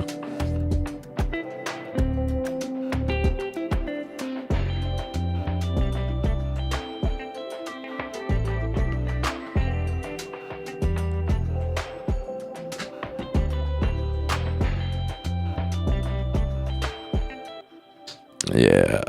Yeah.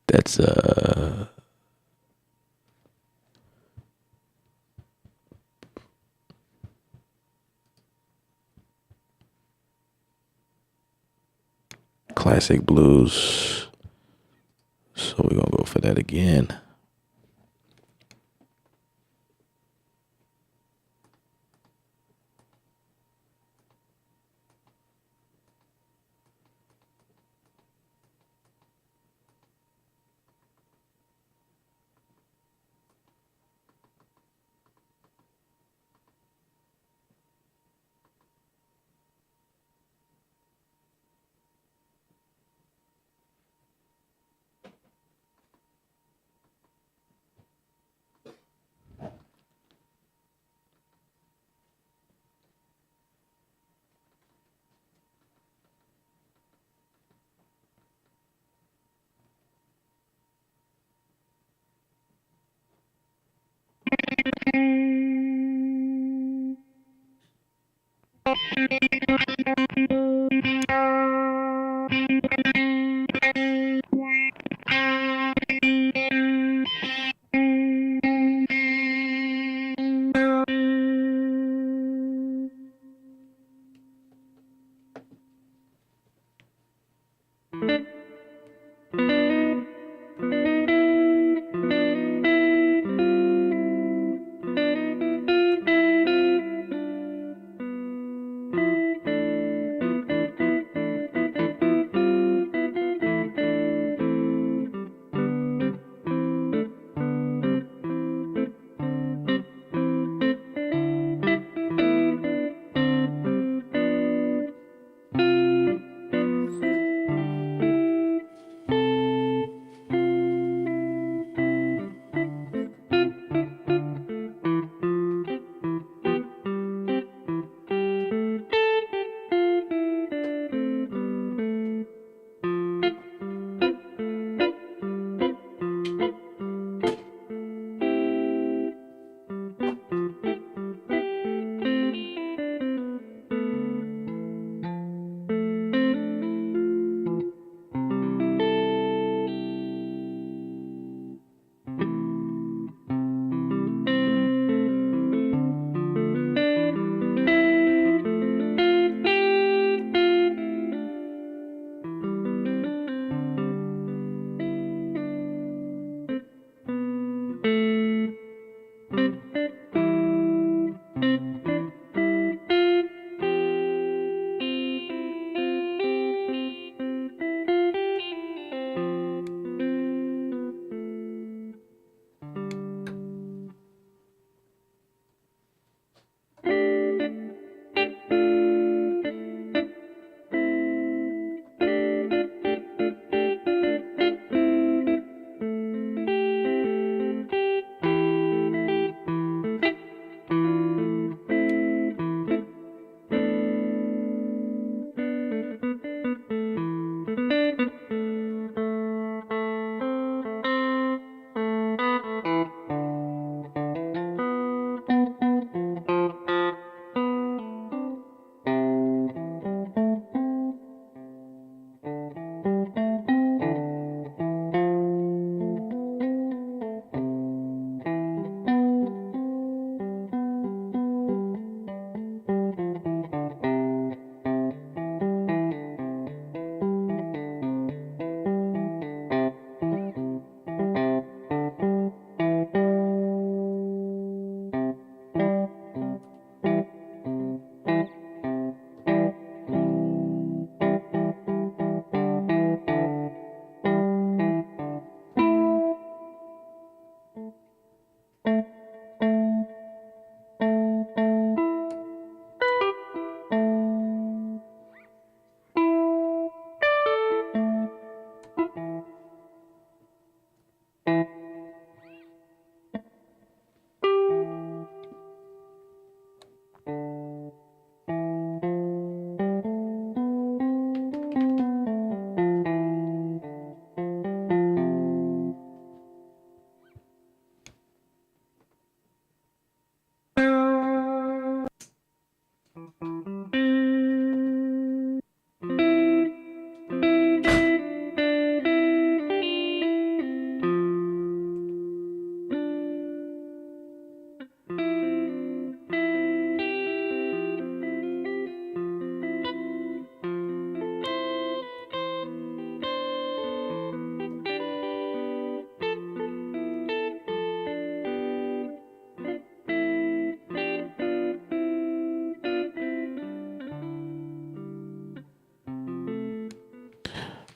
That's classic blues. So we're gonna go for that again.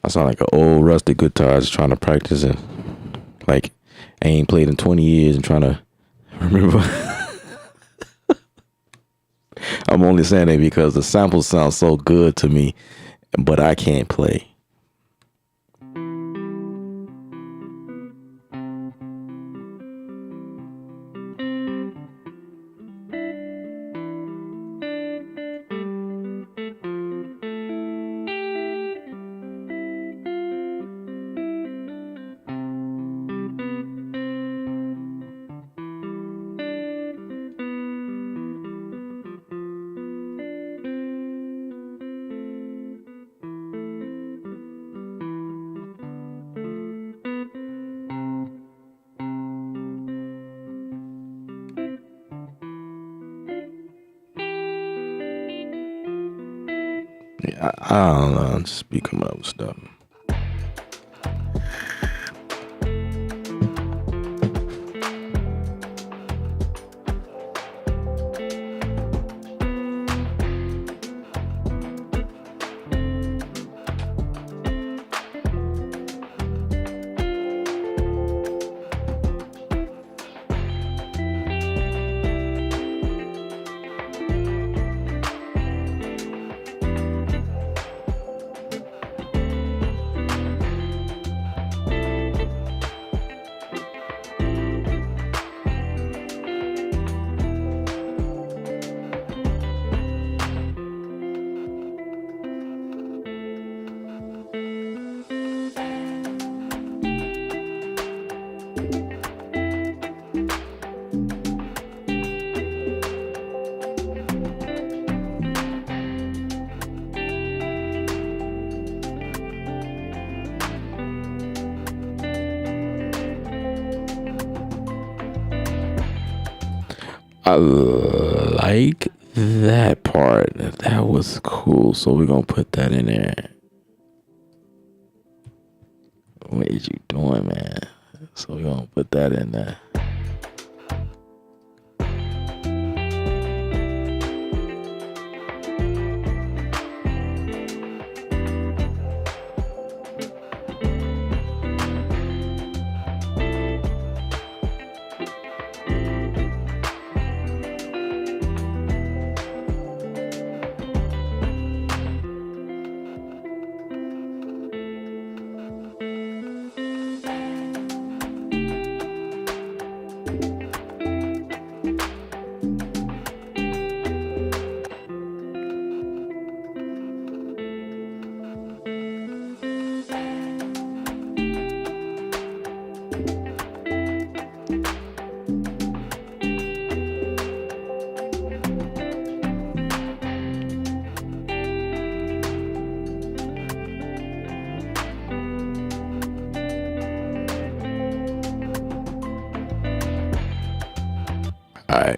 I sound like an old rusty guitar just trying to practice and like I ain't played in 20 years and trying to remember. I'm only saying that because the samples sound so good to me, but I can't play. Yeah, I don't know. Just be coming up with stuff. I like that part. That was cool. So we're gonna put that in there. What is you doing, man? So we're gonna put that in there. All right.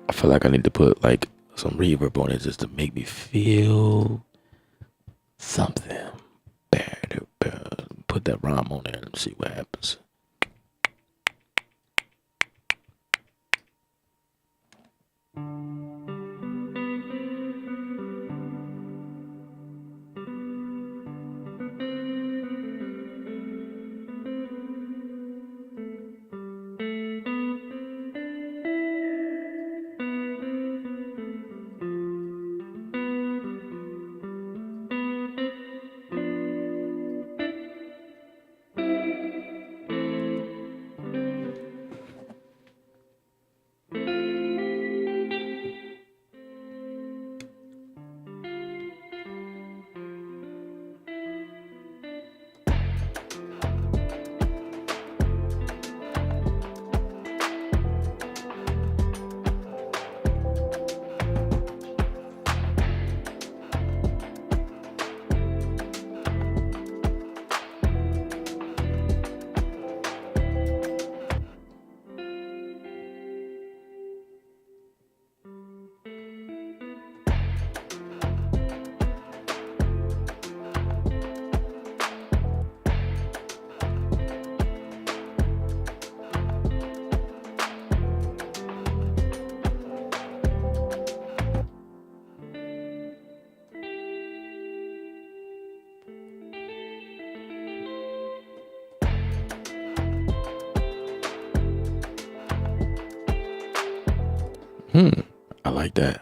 I feel like I need to put like some reverb on it just to make me feel something. Put that rhyme on there and see what happens. I like that.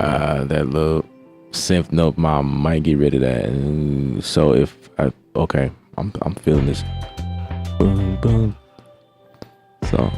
That little synth note, mom might get rid of that. So if I okay, I'm feeling this. Boom boom. So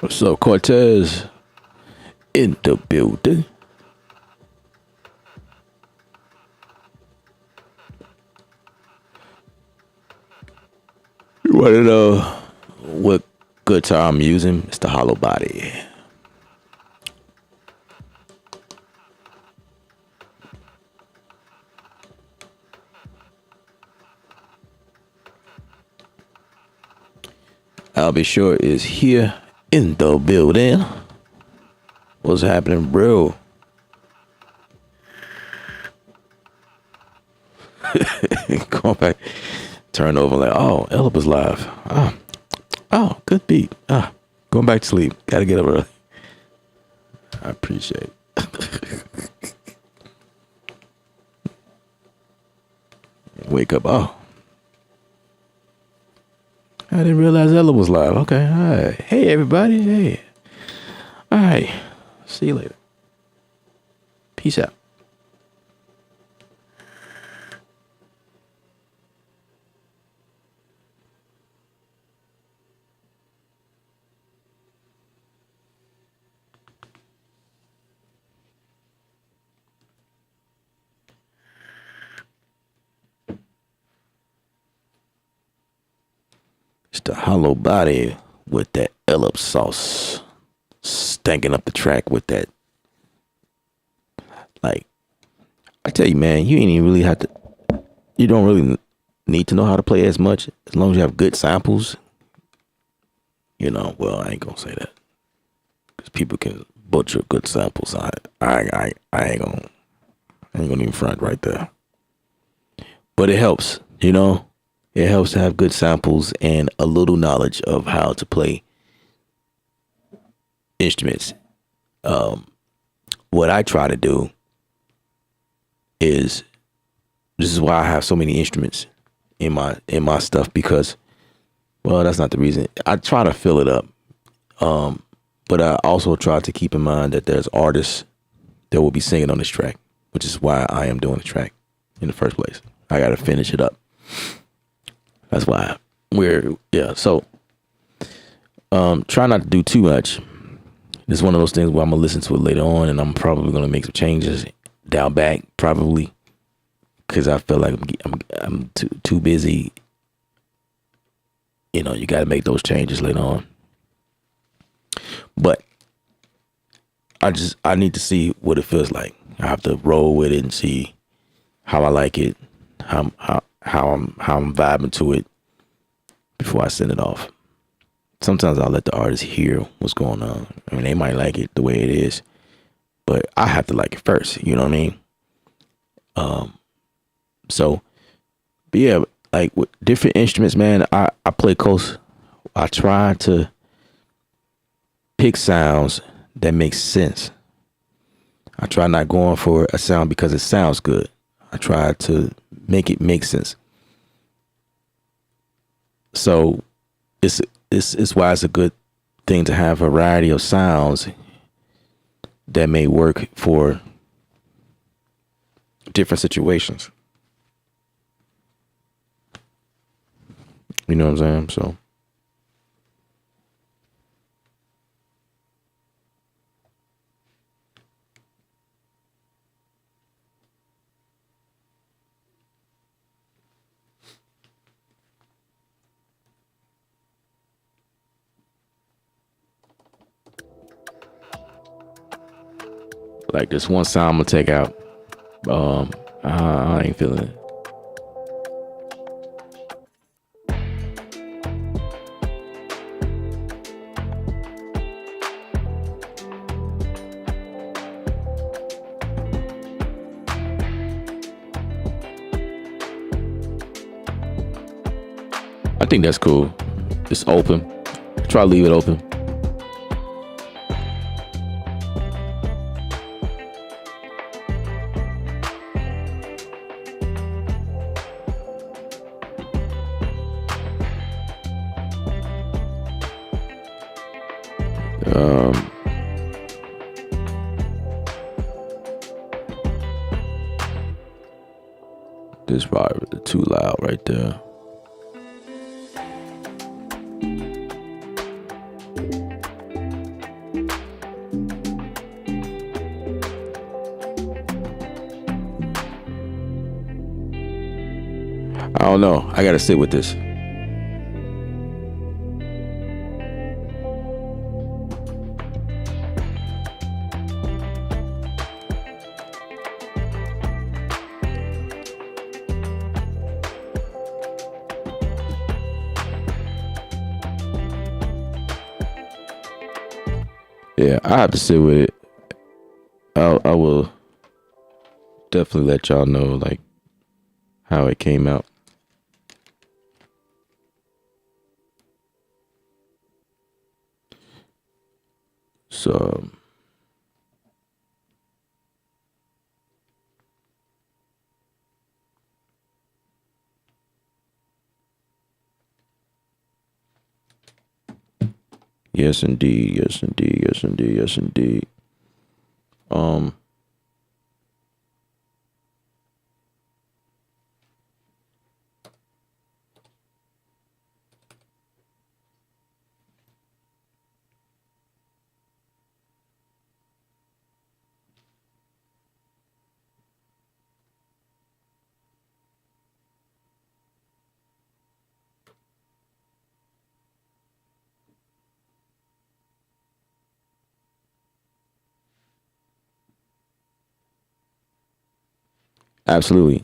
So Cortez in the building. You want to know what guitar I'm using? It's the hollow body. I'll be sure is here in the building. What's happening, bro? Going back, turn over like, oh, Ella was live. Oh, good beat. Going back to sleep. Gotta get up early. I appreciate it. Wake up. Oh, I didn't realize Ella was live. Okay, all right. Hey, everybody. Hey. All right. See you later. Peace out. It's the hollow body with that ellipse sauce. Stanking up the track with that. Like, I tell you, man, you ain't even really have to. You don't really need to know how to play as much as long as you have good samples. You know, well, I ain't gonna say that because people can butcher good samples. I ain't gonna even front right there. But it helps, you know. It helps to have good samples and a little knowledge of how to play instruments. What I try to do is this is why I have so many instruments in my stuff because, well, that's not the reason. I try to fill it up, but I also try to keep in mind that there's artists that will be singing on this track, which is why I am doing the track in the first place. I got to finish it up. That's why So, try not to do too much. It's one of those things where I'm gonna listen to it later on, and I'm probably gonna make some changes down back, probably, because I feel like I'm too busy. You know, you got to make those changes later on. But I need to see what it feels like. I have to roll with it and see how I like it, how I'm vibing to it before I send it off. Sometimes I'll let the artist hear what's going on. I mean, they might like it the way it is, but I have to like it first. You know what I mean? So, but yeah, like with different instruments, man, I play close. I try to pick sounds that make sense. I try not going for a sound because it sounds good. I try to make it make sense. So it's why it's a good thing to have a variety of sounds that may work for different situations. You know what I'm saying? So like this one sound I'm gonna take out. I ain't feeling it. I think that's cool. It's open. Try to leave it open. This is probably too loud right there. I don't know. I gotta sit with this. Yeah, I have to sit with it. I will definitely let y'all know like how it came out. So yes indeed, yes indeed, yes indeed, yes indeed. Um Absolutely.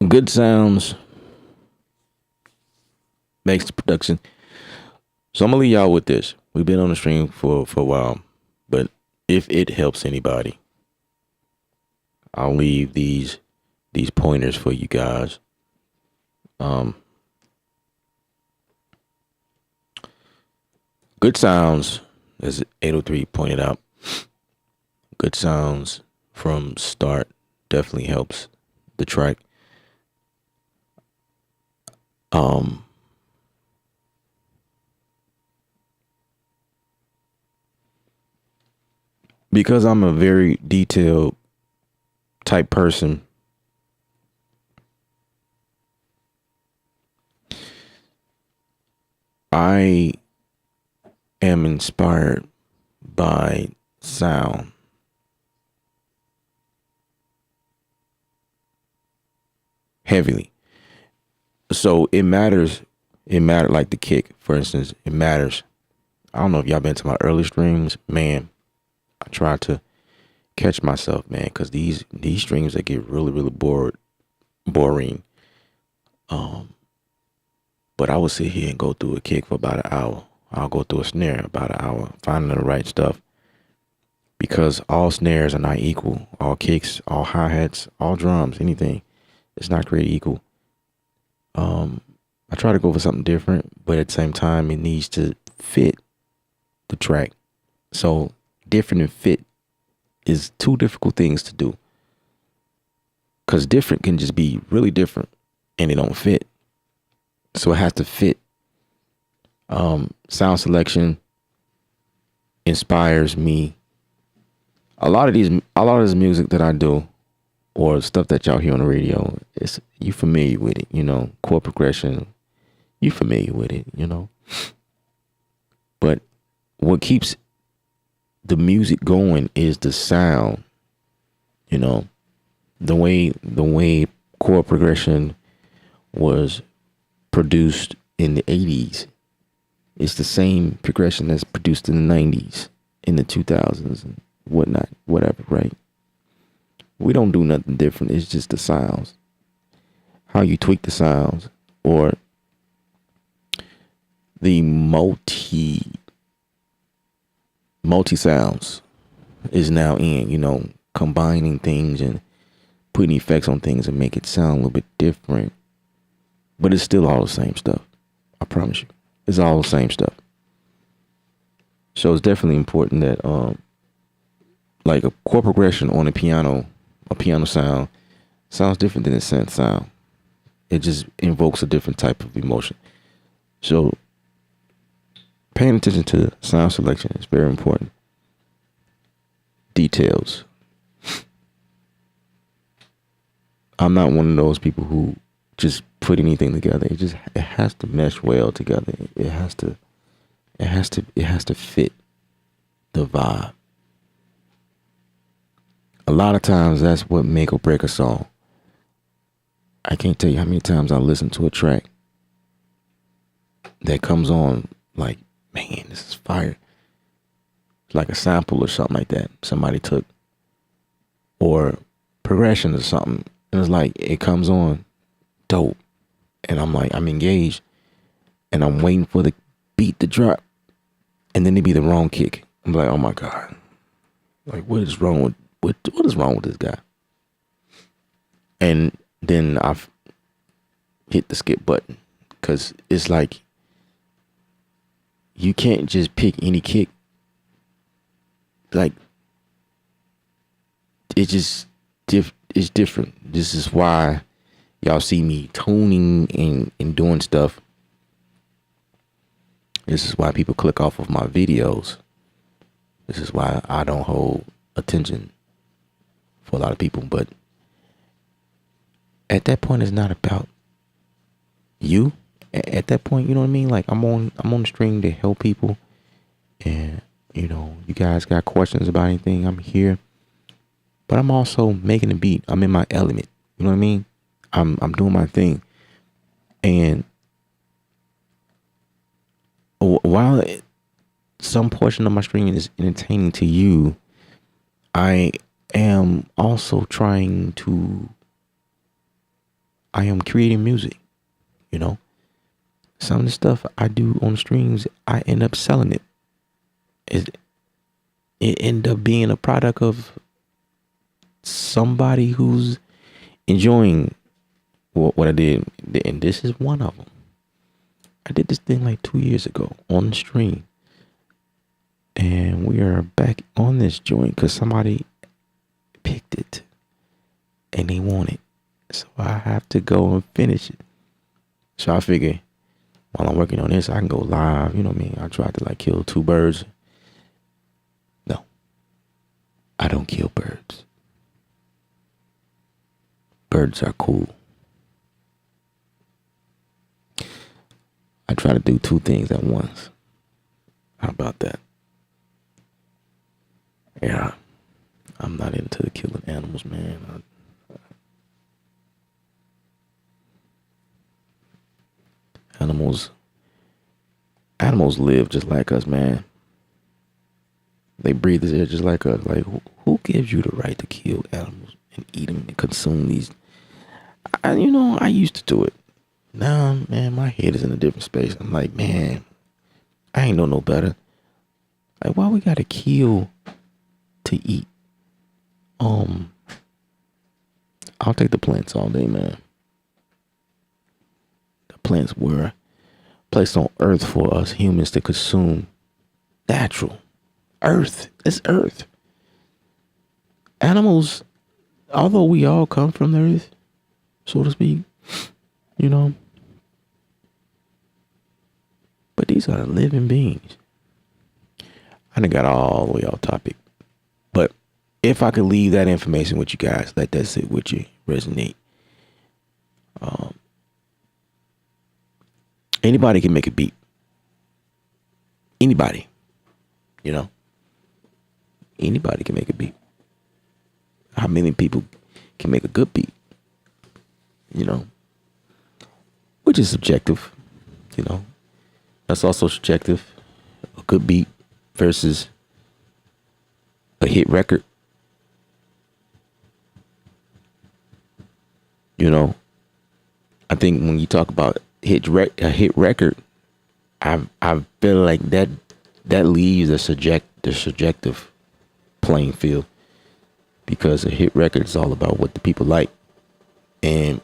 Good sounds makes the production. So I'm gonna leave y'all with this. We've been on the stream for a while, but if it helps anybody, I'll leave these pointers for you guys. Um, good sounds, as 803 pointed out, good sounds from start definitely helps the track. Um, because I'm a very detailed type person, I am inspired by sound. Heavily. So it matters. It mattered like the kick, for instance, it matters. I don't know if y'all been to my early streams, man. I try to catch myself, man, because these streams they get really boring. Um, but I will sit here and go through a kick for about an hour. I'll go through a snare about an hour, finding the right stuff. Because all snares are not equal. All kicks, all hi-hats, all drums, anything. It's not created equal. I try to go for something different, but at the same time, it needs to fit the track. So different and fit is two difficult things to do. Cause different can just be really different and it don't fit. So it has to fit. Sound selection inspires me. A lot of this music that I do or stuff that y'all hear on the radio, it's you familiar with it, chord progression, you familiar with it, But what keeps the music going is the sound, the way chord progression was produced in the 80s. It's the same progression that's produced in the 90s, in the 2000s and whatnot, whatever, right? We don't do nothing different. It's just the sounds. How you tweak the sounds or the multi sounds is now in, combining things and putting effects on things and make it sound a little bit different. But it's still all the same stuff. I promise you. It's all the same stuff. So it's definitely important that like a chord progression on a piano sound sounds different than a synth sound. It just invokes a different type of emotion. So paying attention to sound selection is very important. Details. I'm not one of those people who just put anything together. It has to mesh well together. It has to fit the vibe. A lot of times that's what make or break a song. I can't tell you how many times I listen to a track that comes on like, man, this is fire. Like a sample or something like that somebody took, or progression or something. And it's like, it comes on dope. And I'm like, I'm engaged and I'm waiting for the beat to drop. And then it be the wrong kick. I'm like, oh my God. Like, what is wrong with, what is wrong with this guy? And then I've hit the skip button, because it's like, you can't just pick any kick. Like, it just it's different. This is why y'all see me tuning and doing stuff. This is why people click off of my videos. This is why I don't hold attention for a lot of people. But at that point, it's not about you. At that point, you know what I mean? Like, I'm on the stream to help people. And, you know, you guys got questions about anything, I'm here. But I'm also making a beat. I'm in my element. You know what I mean? I'm doing my thing. And while some portion of my stream is entertaining to you, I am also I am creating music, you know? Some of the stuff I do on streams, I end up selling it. It end up being a product of somebody who's enjoying what I did. And this is one of them. I did this thing like 2 years ago on the stream. And we are back on this joint because somebody picked it and they want it. So I have to go and finish it. So I figure while I'm working on this, I can go live. You know what I mean? I tried to like kill two birds. No, I don't kill birds. Birds are cool. I try to do two things at once. How about that? Yeah, I'm not into killing animals, man. Animals live just like us, man. They breathe this air just like us. Like, who gives you the right to kill animals and eat them and consume these? I used to do it. Now, man, my head is in a different space. I'm like, man, I ain't know no better. Like, why we gotta kill to eat? I'll take the plants all day, man. The plants were placed on earth for us humans to consume. Natural. Earth. It's earth. Animals, although we all come from the earth, so to speak, you know, but these are living beings. I done got all the way off topic. But if I could leave that information with you guys, let that sit with you, resonate. Anybody can make a beat. Anybody, you know. Anybody can make a beat. How many people can make a good beat? You know, which is subjective, you know. That's also subjective. A good beat versus a hit record. You know, I think when you talk about a hit record, I feel like that leaves the subjective playing field, because a hit record is all about what the people like, and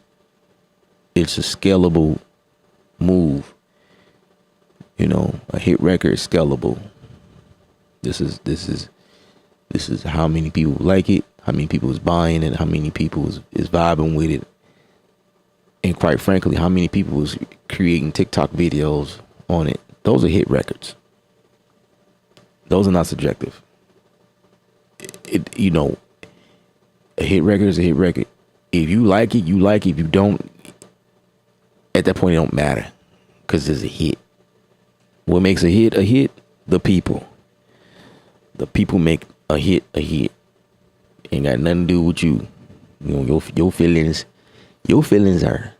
it's a scalable move. You know, a hit record is scalable. This is how many people like it, how many people is buying it, how many people is vibing with it, and quite frankly, how many people is creating TikTok videos on it. Those are hit records. Those are not subjective. You know, a hit record is a hit record. If you like it, you like it. If you don't, at that point, it don't matter, because it's a hit. What makes a hit a hit? The people. The people make a hit a hit. Ain't got nothing to do with you. You know, your feelings, Your feelings are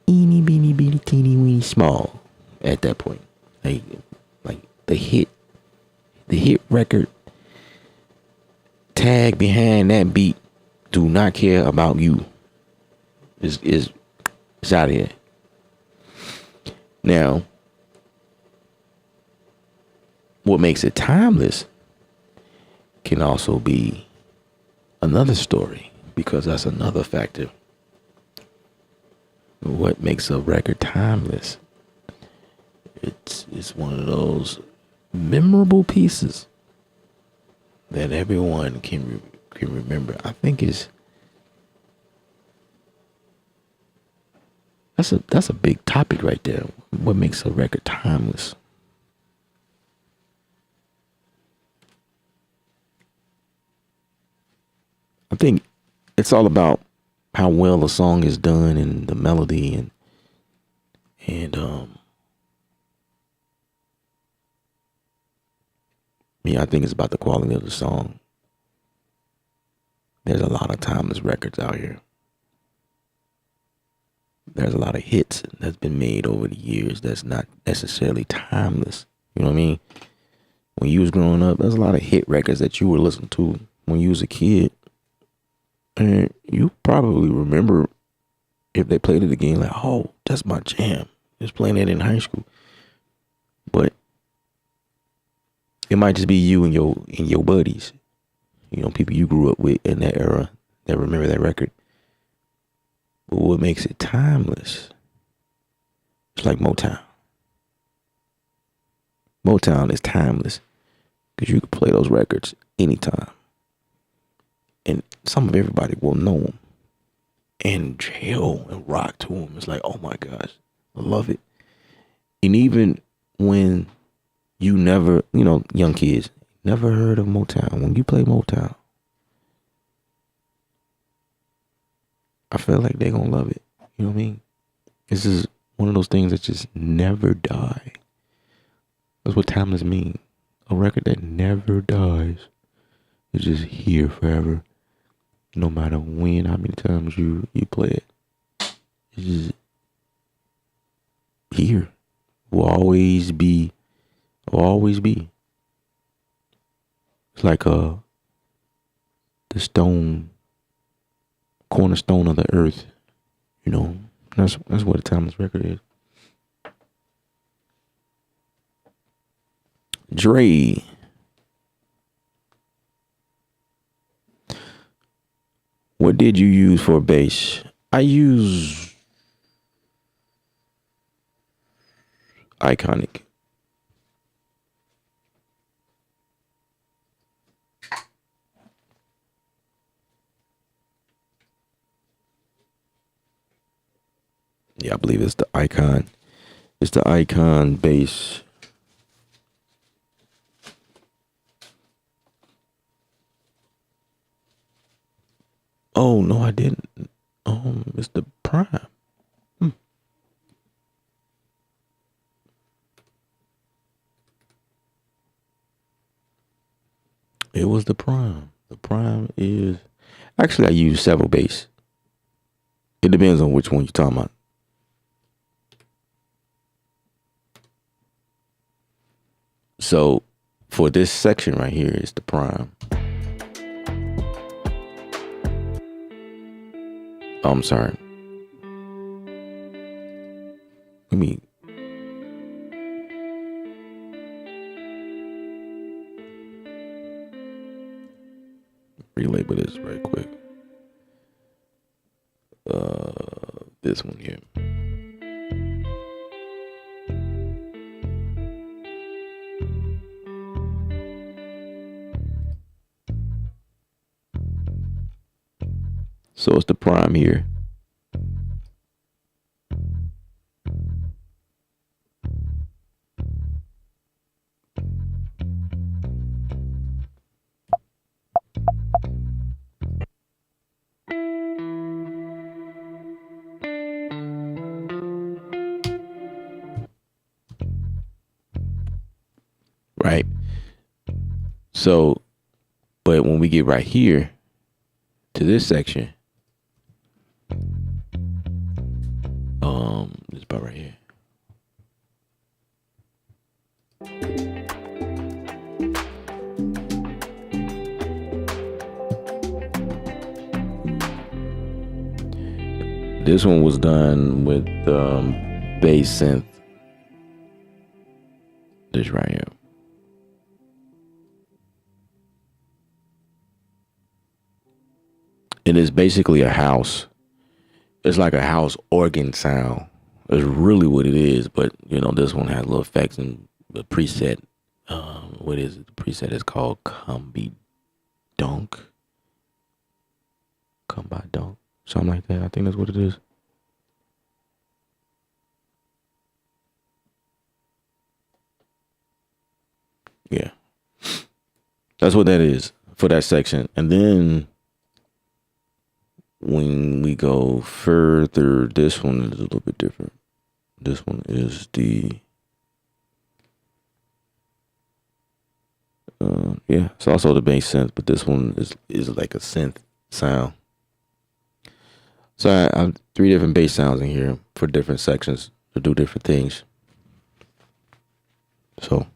eeny, beeny, beeny, teeny, weeny, small at that point. Like, like the hit record tag behind that beat do not care about you. Is out of here. Now, what makes it timeless can also be another story, because that's another factor. What makes a record timeless? It's one of those memorable pieces that everyone can remember. I think that's a big topic right there. What makes a record timeless? I think it's all about how well the song is done and the melody and yeah, I think it's about the quality of the song. There's a lot of timeless records out here. There's a lot of hits that's been made over the years that's not necessarily timeless. You know what I mean? When you was growing up, there's a lot of hit records that you were listening to when you was a kid. And you probably remember if they played it again, like, oh, that's my jam. I was playing it in high school. But it might just be you and your buddies. You know, people you grew up with in that era that remember that record. But what makes it timeless? It's like Motown. Motown is timeless because you can play those records anytime. And some of everybody will know them and chill and rock to them. It's like, oh my gosh, I love it. And even when you never, young kids, never heard of Motown, when you play Motown, I feel like they're going to love it. You know what I mean? This is one of those things that just never die. That's what timeless mean. A record that never dies. It's just here forever. No matter when, how many times you play it. It's just here. Will always be. Will always be. It's like the stone, cornerstone of the earth. You know, that's what a timeless record is. Dre. What did you use for bass? I use Iconic. Yeah, I believe it's the Icon. It's the Icon bass. Oh, no, I didn't. It's the Prime. It was the Prime. The Prime is... Actually, I use several bass. It depends on which one you're talking about. So, for this section right here, it's the Prime. Oh, I'm sorry. Let me... relabel this right quick. This one here. So it's the Prime here. Right. So, but when we get right here to this section, This one was done with bass synth. This right here. It is basically a house. It's like a house organ sound. It's really what it is. But this one has little effects and the preset. What is it? The preset is called Combi Donk. Combi Donk. Something like that. I think that's what it is. Yeah. That's what that is for that section. And then when we go further, this one is a little bit different. This one is it's also the bass synth, but this one is like a synth sound. So I have 3 different bass sounds in here for different sections to do different things. So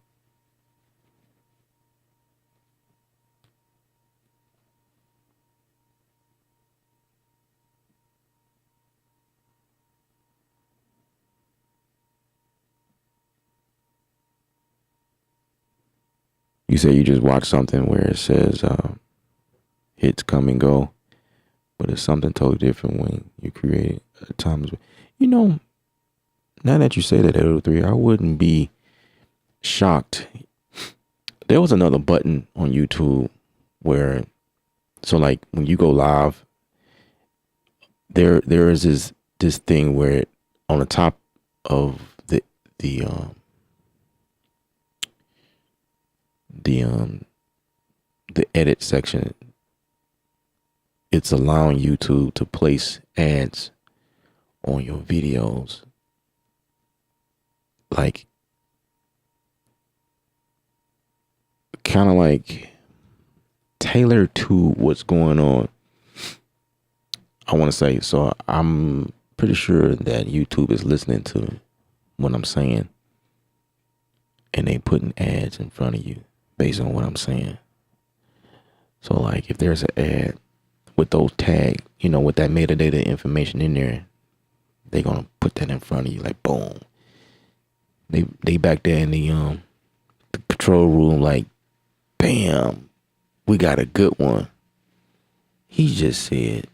you say you just watch something where it says hits come and go, but it's something totally different when you create it at times. Now that you say that, 803, I wouldn't be shocked. There was another button on YouTube where, so like when you go live, there is this thing where on the top of the edit section, it's allowing YouTube to place ads on your videos, like kind of like tailored to what's going on. I want to say, so I'm pretty sure that YouTube is listening to what I'm saying, and they putting ads in front of you based on what I'm saying. So like if there's an ad with those tags, with that metadata information in there, they gonna put that in front of you, like boom. They back there in the control room, like, bam, we got a good one. He just said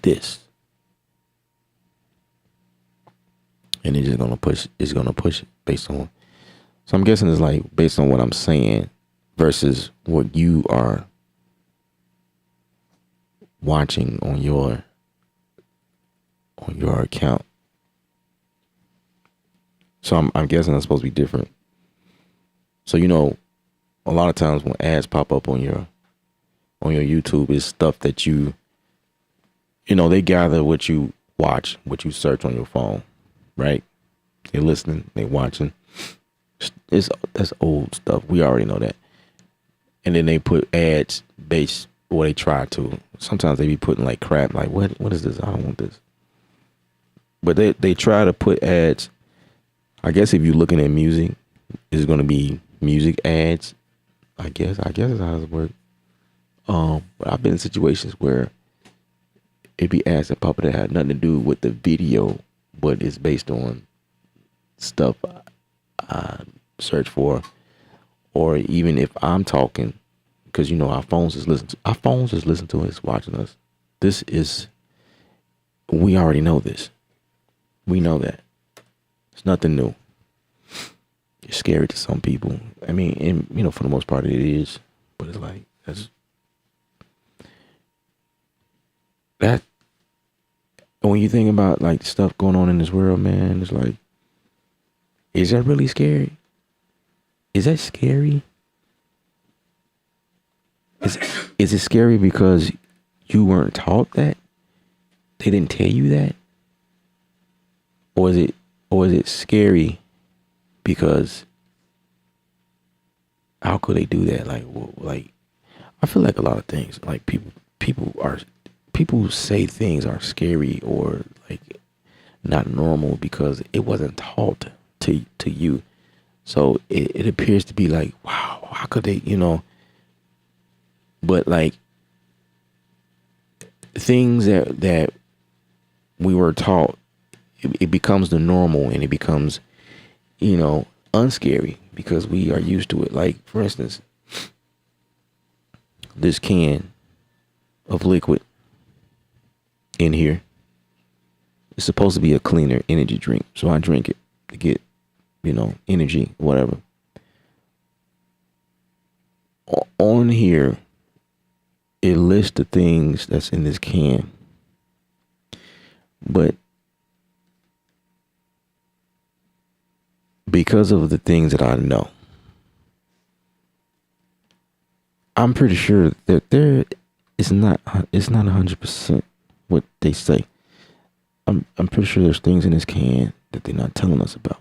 this, and it's gonna push it based on. So I'm guessing it's like based on what I'm saying versus what you are watching on your account. So I'm guessing it's supposed to be different. So a lot of times when ads pop up on your YouTube, it's stuff that they gather what you watch, what you search on your phone, right? They're listening, they're watching. That's old stuff. We already know that. And then they put ads based, or they try to. Sometimes they be putting like crap, like what is this? I don't want this. But they try to put ads. I guess if you're looking at music, it's gonna be music ads. I guess that's how it works. But I've been in situations where it be ads that pop up that had nothing to do with the video, but it's based on stuff I search for, or even if I'm talking, because our phones is listening to us, watching us. We already know this. We know that. It's nothing new. It's scary to some people. I mean, and for the most part it is, but it's like that. When you think about like stuff going on in this world, man, it's like, is that really scary? Is that scary? Is it scary because you weren't taught that? They didn't tell you that? Or is it scary because how could they do that? Like I feel like a lot of things, like people say things are scary or like not normal because it wasn't taught to you. So it appears to be like, wow, how could they, but like things that we were taught, it becomes the normal, and it becomes, unscary because we are used to it. Like, for instance, this can of liquid in here is supposed to be a cleaner energy drink. So I drink it to get, energy, whatever. On here, it lists the things that's in this can. But because of the things that I know, I'm pretty sure that it's not 100% what they say. I'm pretty sure there's things in this can that they're not telling us about.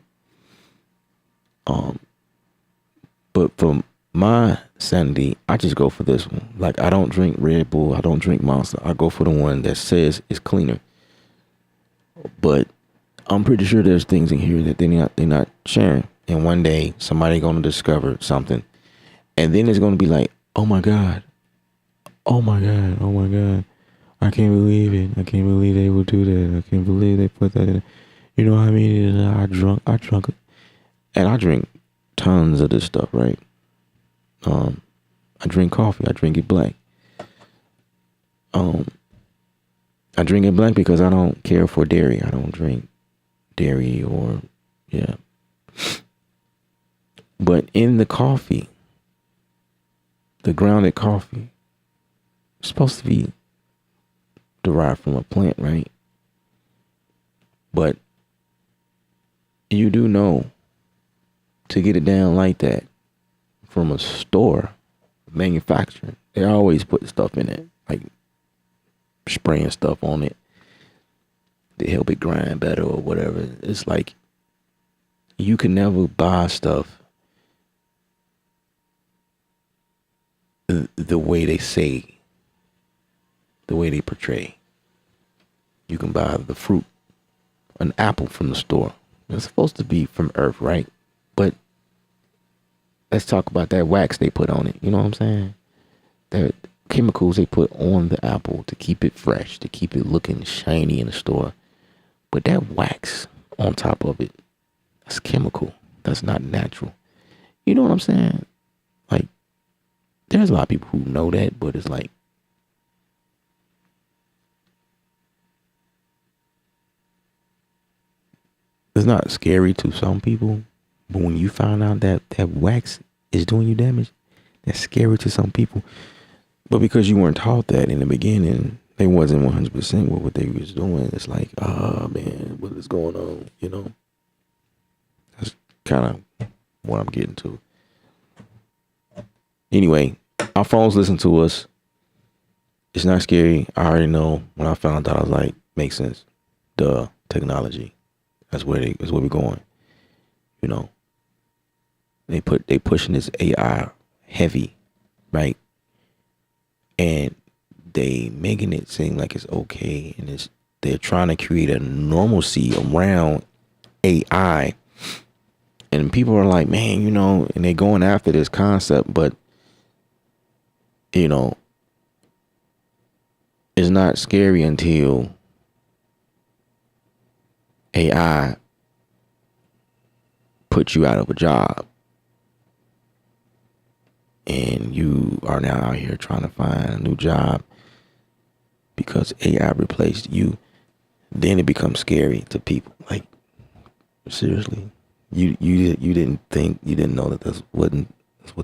But for my sanity, I just go for this one. Like, I don't drink Red Bull, I don't drink Monster. I go for the one that says it's cleaner. But I'm pretty sure there's things in here that they're not sharing. And one day somebody gonna discover something, and then it's gonna be like, oh my god, oh my god, oh my god, I can't believe it. I can't believe they would do that. I can't believe they put that in. You know what I mean? I drunk it, and I drink tons of this stuff, right? I drink coffee. I drink it black. I drink it black because I don't care for dairy. I don't drink dairy yeah. But in the coffee, the grounded coffee, it's supposed to be derived from a plant, right? But you do know, to get it down like that from a store, manufacturing, they always put stuff in it, like spraying stuff on it to help it grind better or whatever. It's like, you can never buy stuff the way they say, the way they portray. You can buy the fruit, an apple from the store. It's supposed to be from earth, right? But let's talk about that wax they put on it. You know what I'm saying? That chemicals they put on the apple to keep it fresh, to keep it looking shiny in the store. But that wax on top of it, that's chemical. That's not natural. You know what I'm saying? Like, there's a lot of people who know that, but it's like, it's not scary to some people, but when you find out that wax is doing you damage, that's scary to some people. But because you weren't taught that in the beginning, they wasn't 100% with what they was doing. It's like, oh man, what is going on? That's kind of what I'm getting to. Anyway, our phones listen to us. It's not scary. I already know. When I found out, I was like, makes sense. Duh, technology. That's where we're going. They pushing this AI heavy, right? And they making it seem like it's okay, and they're trying to create a normalcy around AI. And people are like, man, and they're going after this concept, but it's not scary until AI puts you out of a job and you are now out here trying to find a new job because AI replaced you. Then it becomes scary to people. Like, seriously, you didn't know that that's what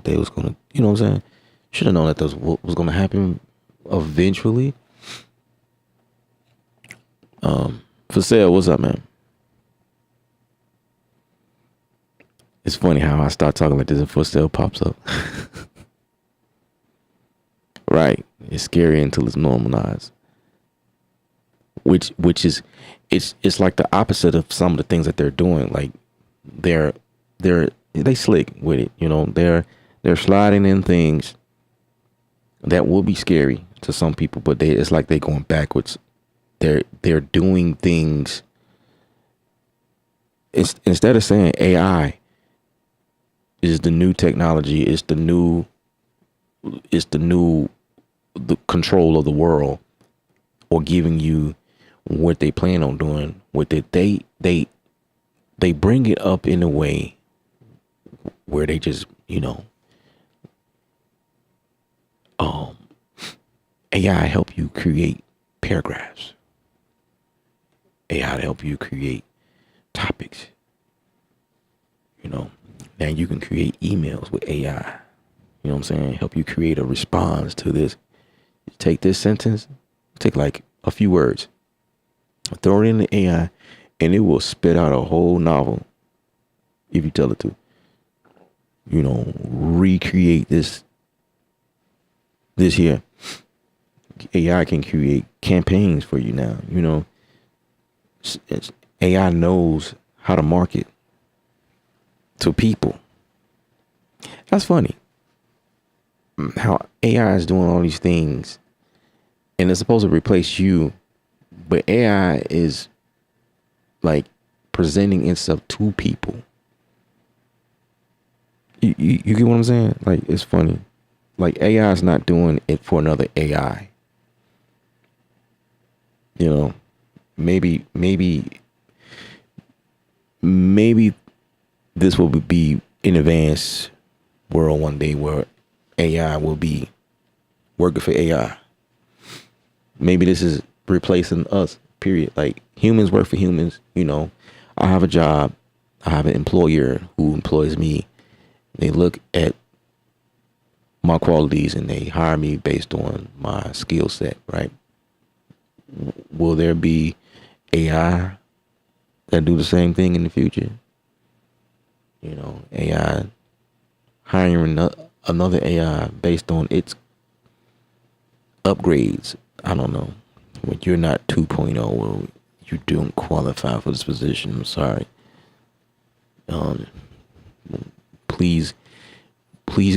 they was gonna, you know what I'm saying? Should have known that that's what was gonna happen eventually. For sale, what's up, man? It's funny how I start talking like this and for sale pops up. Right. It's scary until it's normalized. Which is it's like the opposite of some of the things that they're doing. Like they slick with it, they're sliding in things that will be scary to some people, but it's like they're going backwards. They're doing things. Instead of saying AI is the new technology, it's the control of the world, or giving you what they plan on doing with it, they bring it up in a way where they just, um AI help you create paragraphs. AI to help you create topics. Now you can create emails with AI. You know what I'm saying? Help you create a response to this. Take this sentence, take like a few words, throw it in the AI, and it will spit out a whole novel if you tell it to. Recreate this here. AI can create campaigns for you now. AI knows how to market to people. That's funny. How AI is doing all these things and it's supposed to replace you, but AI is like presenting itself to people. You get what I'm saying? Like, it's funny. Like, AI is not doing it for another AI. Maybe this will be an advanced world one day where AI will be working for AI. Maybe this is replacing us, period. Like, humans work for humans. I have a job. I have an employer who employs me. They look at my qualities and they hire me based on my skill set, right? Will there be AI that do the same thing in the future? AI hiring another AI based on its upgrades. I don't know. When you're not 2.0, well, you don't qualify for this position. I'm sorry. Please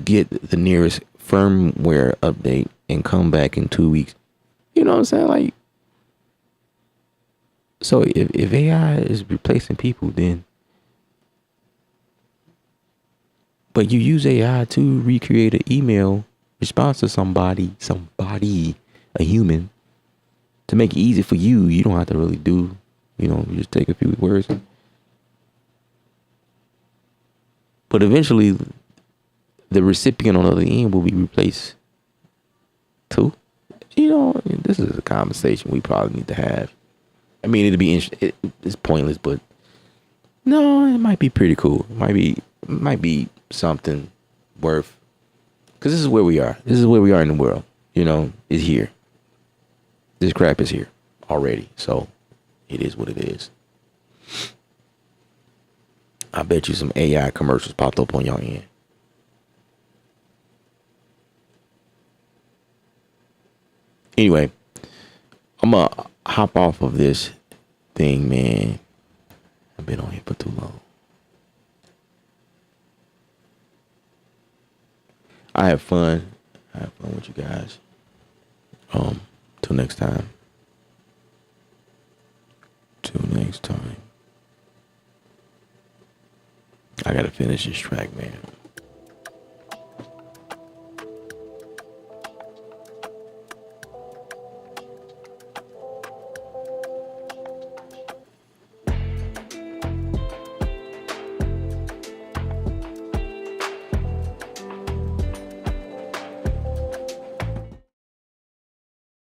get the nearest firmware update and come back in 2 weeks. You know what I'm saying? Like, so if AI is replacing people, then, but you use AI to recreate an email response to somebody, a human, to make it easy for you. You don't have to really do, you just take a few words. But eventually, the recipient on the other end will be replaced too. This is a conversation we probably need to have. I mean, it'd be it's pointless, but no, it might be pretty cool. It might be something worth. Because this is where we are. This is where we are in the world. It's here. This crap is here already. So it is what it is. I bet you some AI commercials popped up on your end. Anyway, I'm going to hop off of this thing, man. I've been on here for too long. I have fun. With you guys. Till next time. I gotta finish this track, man.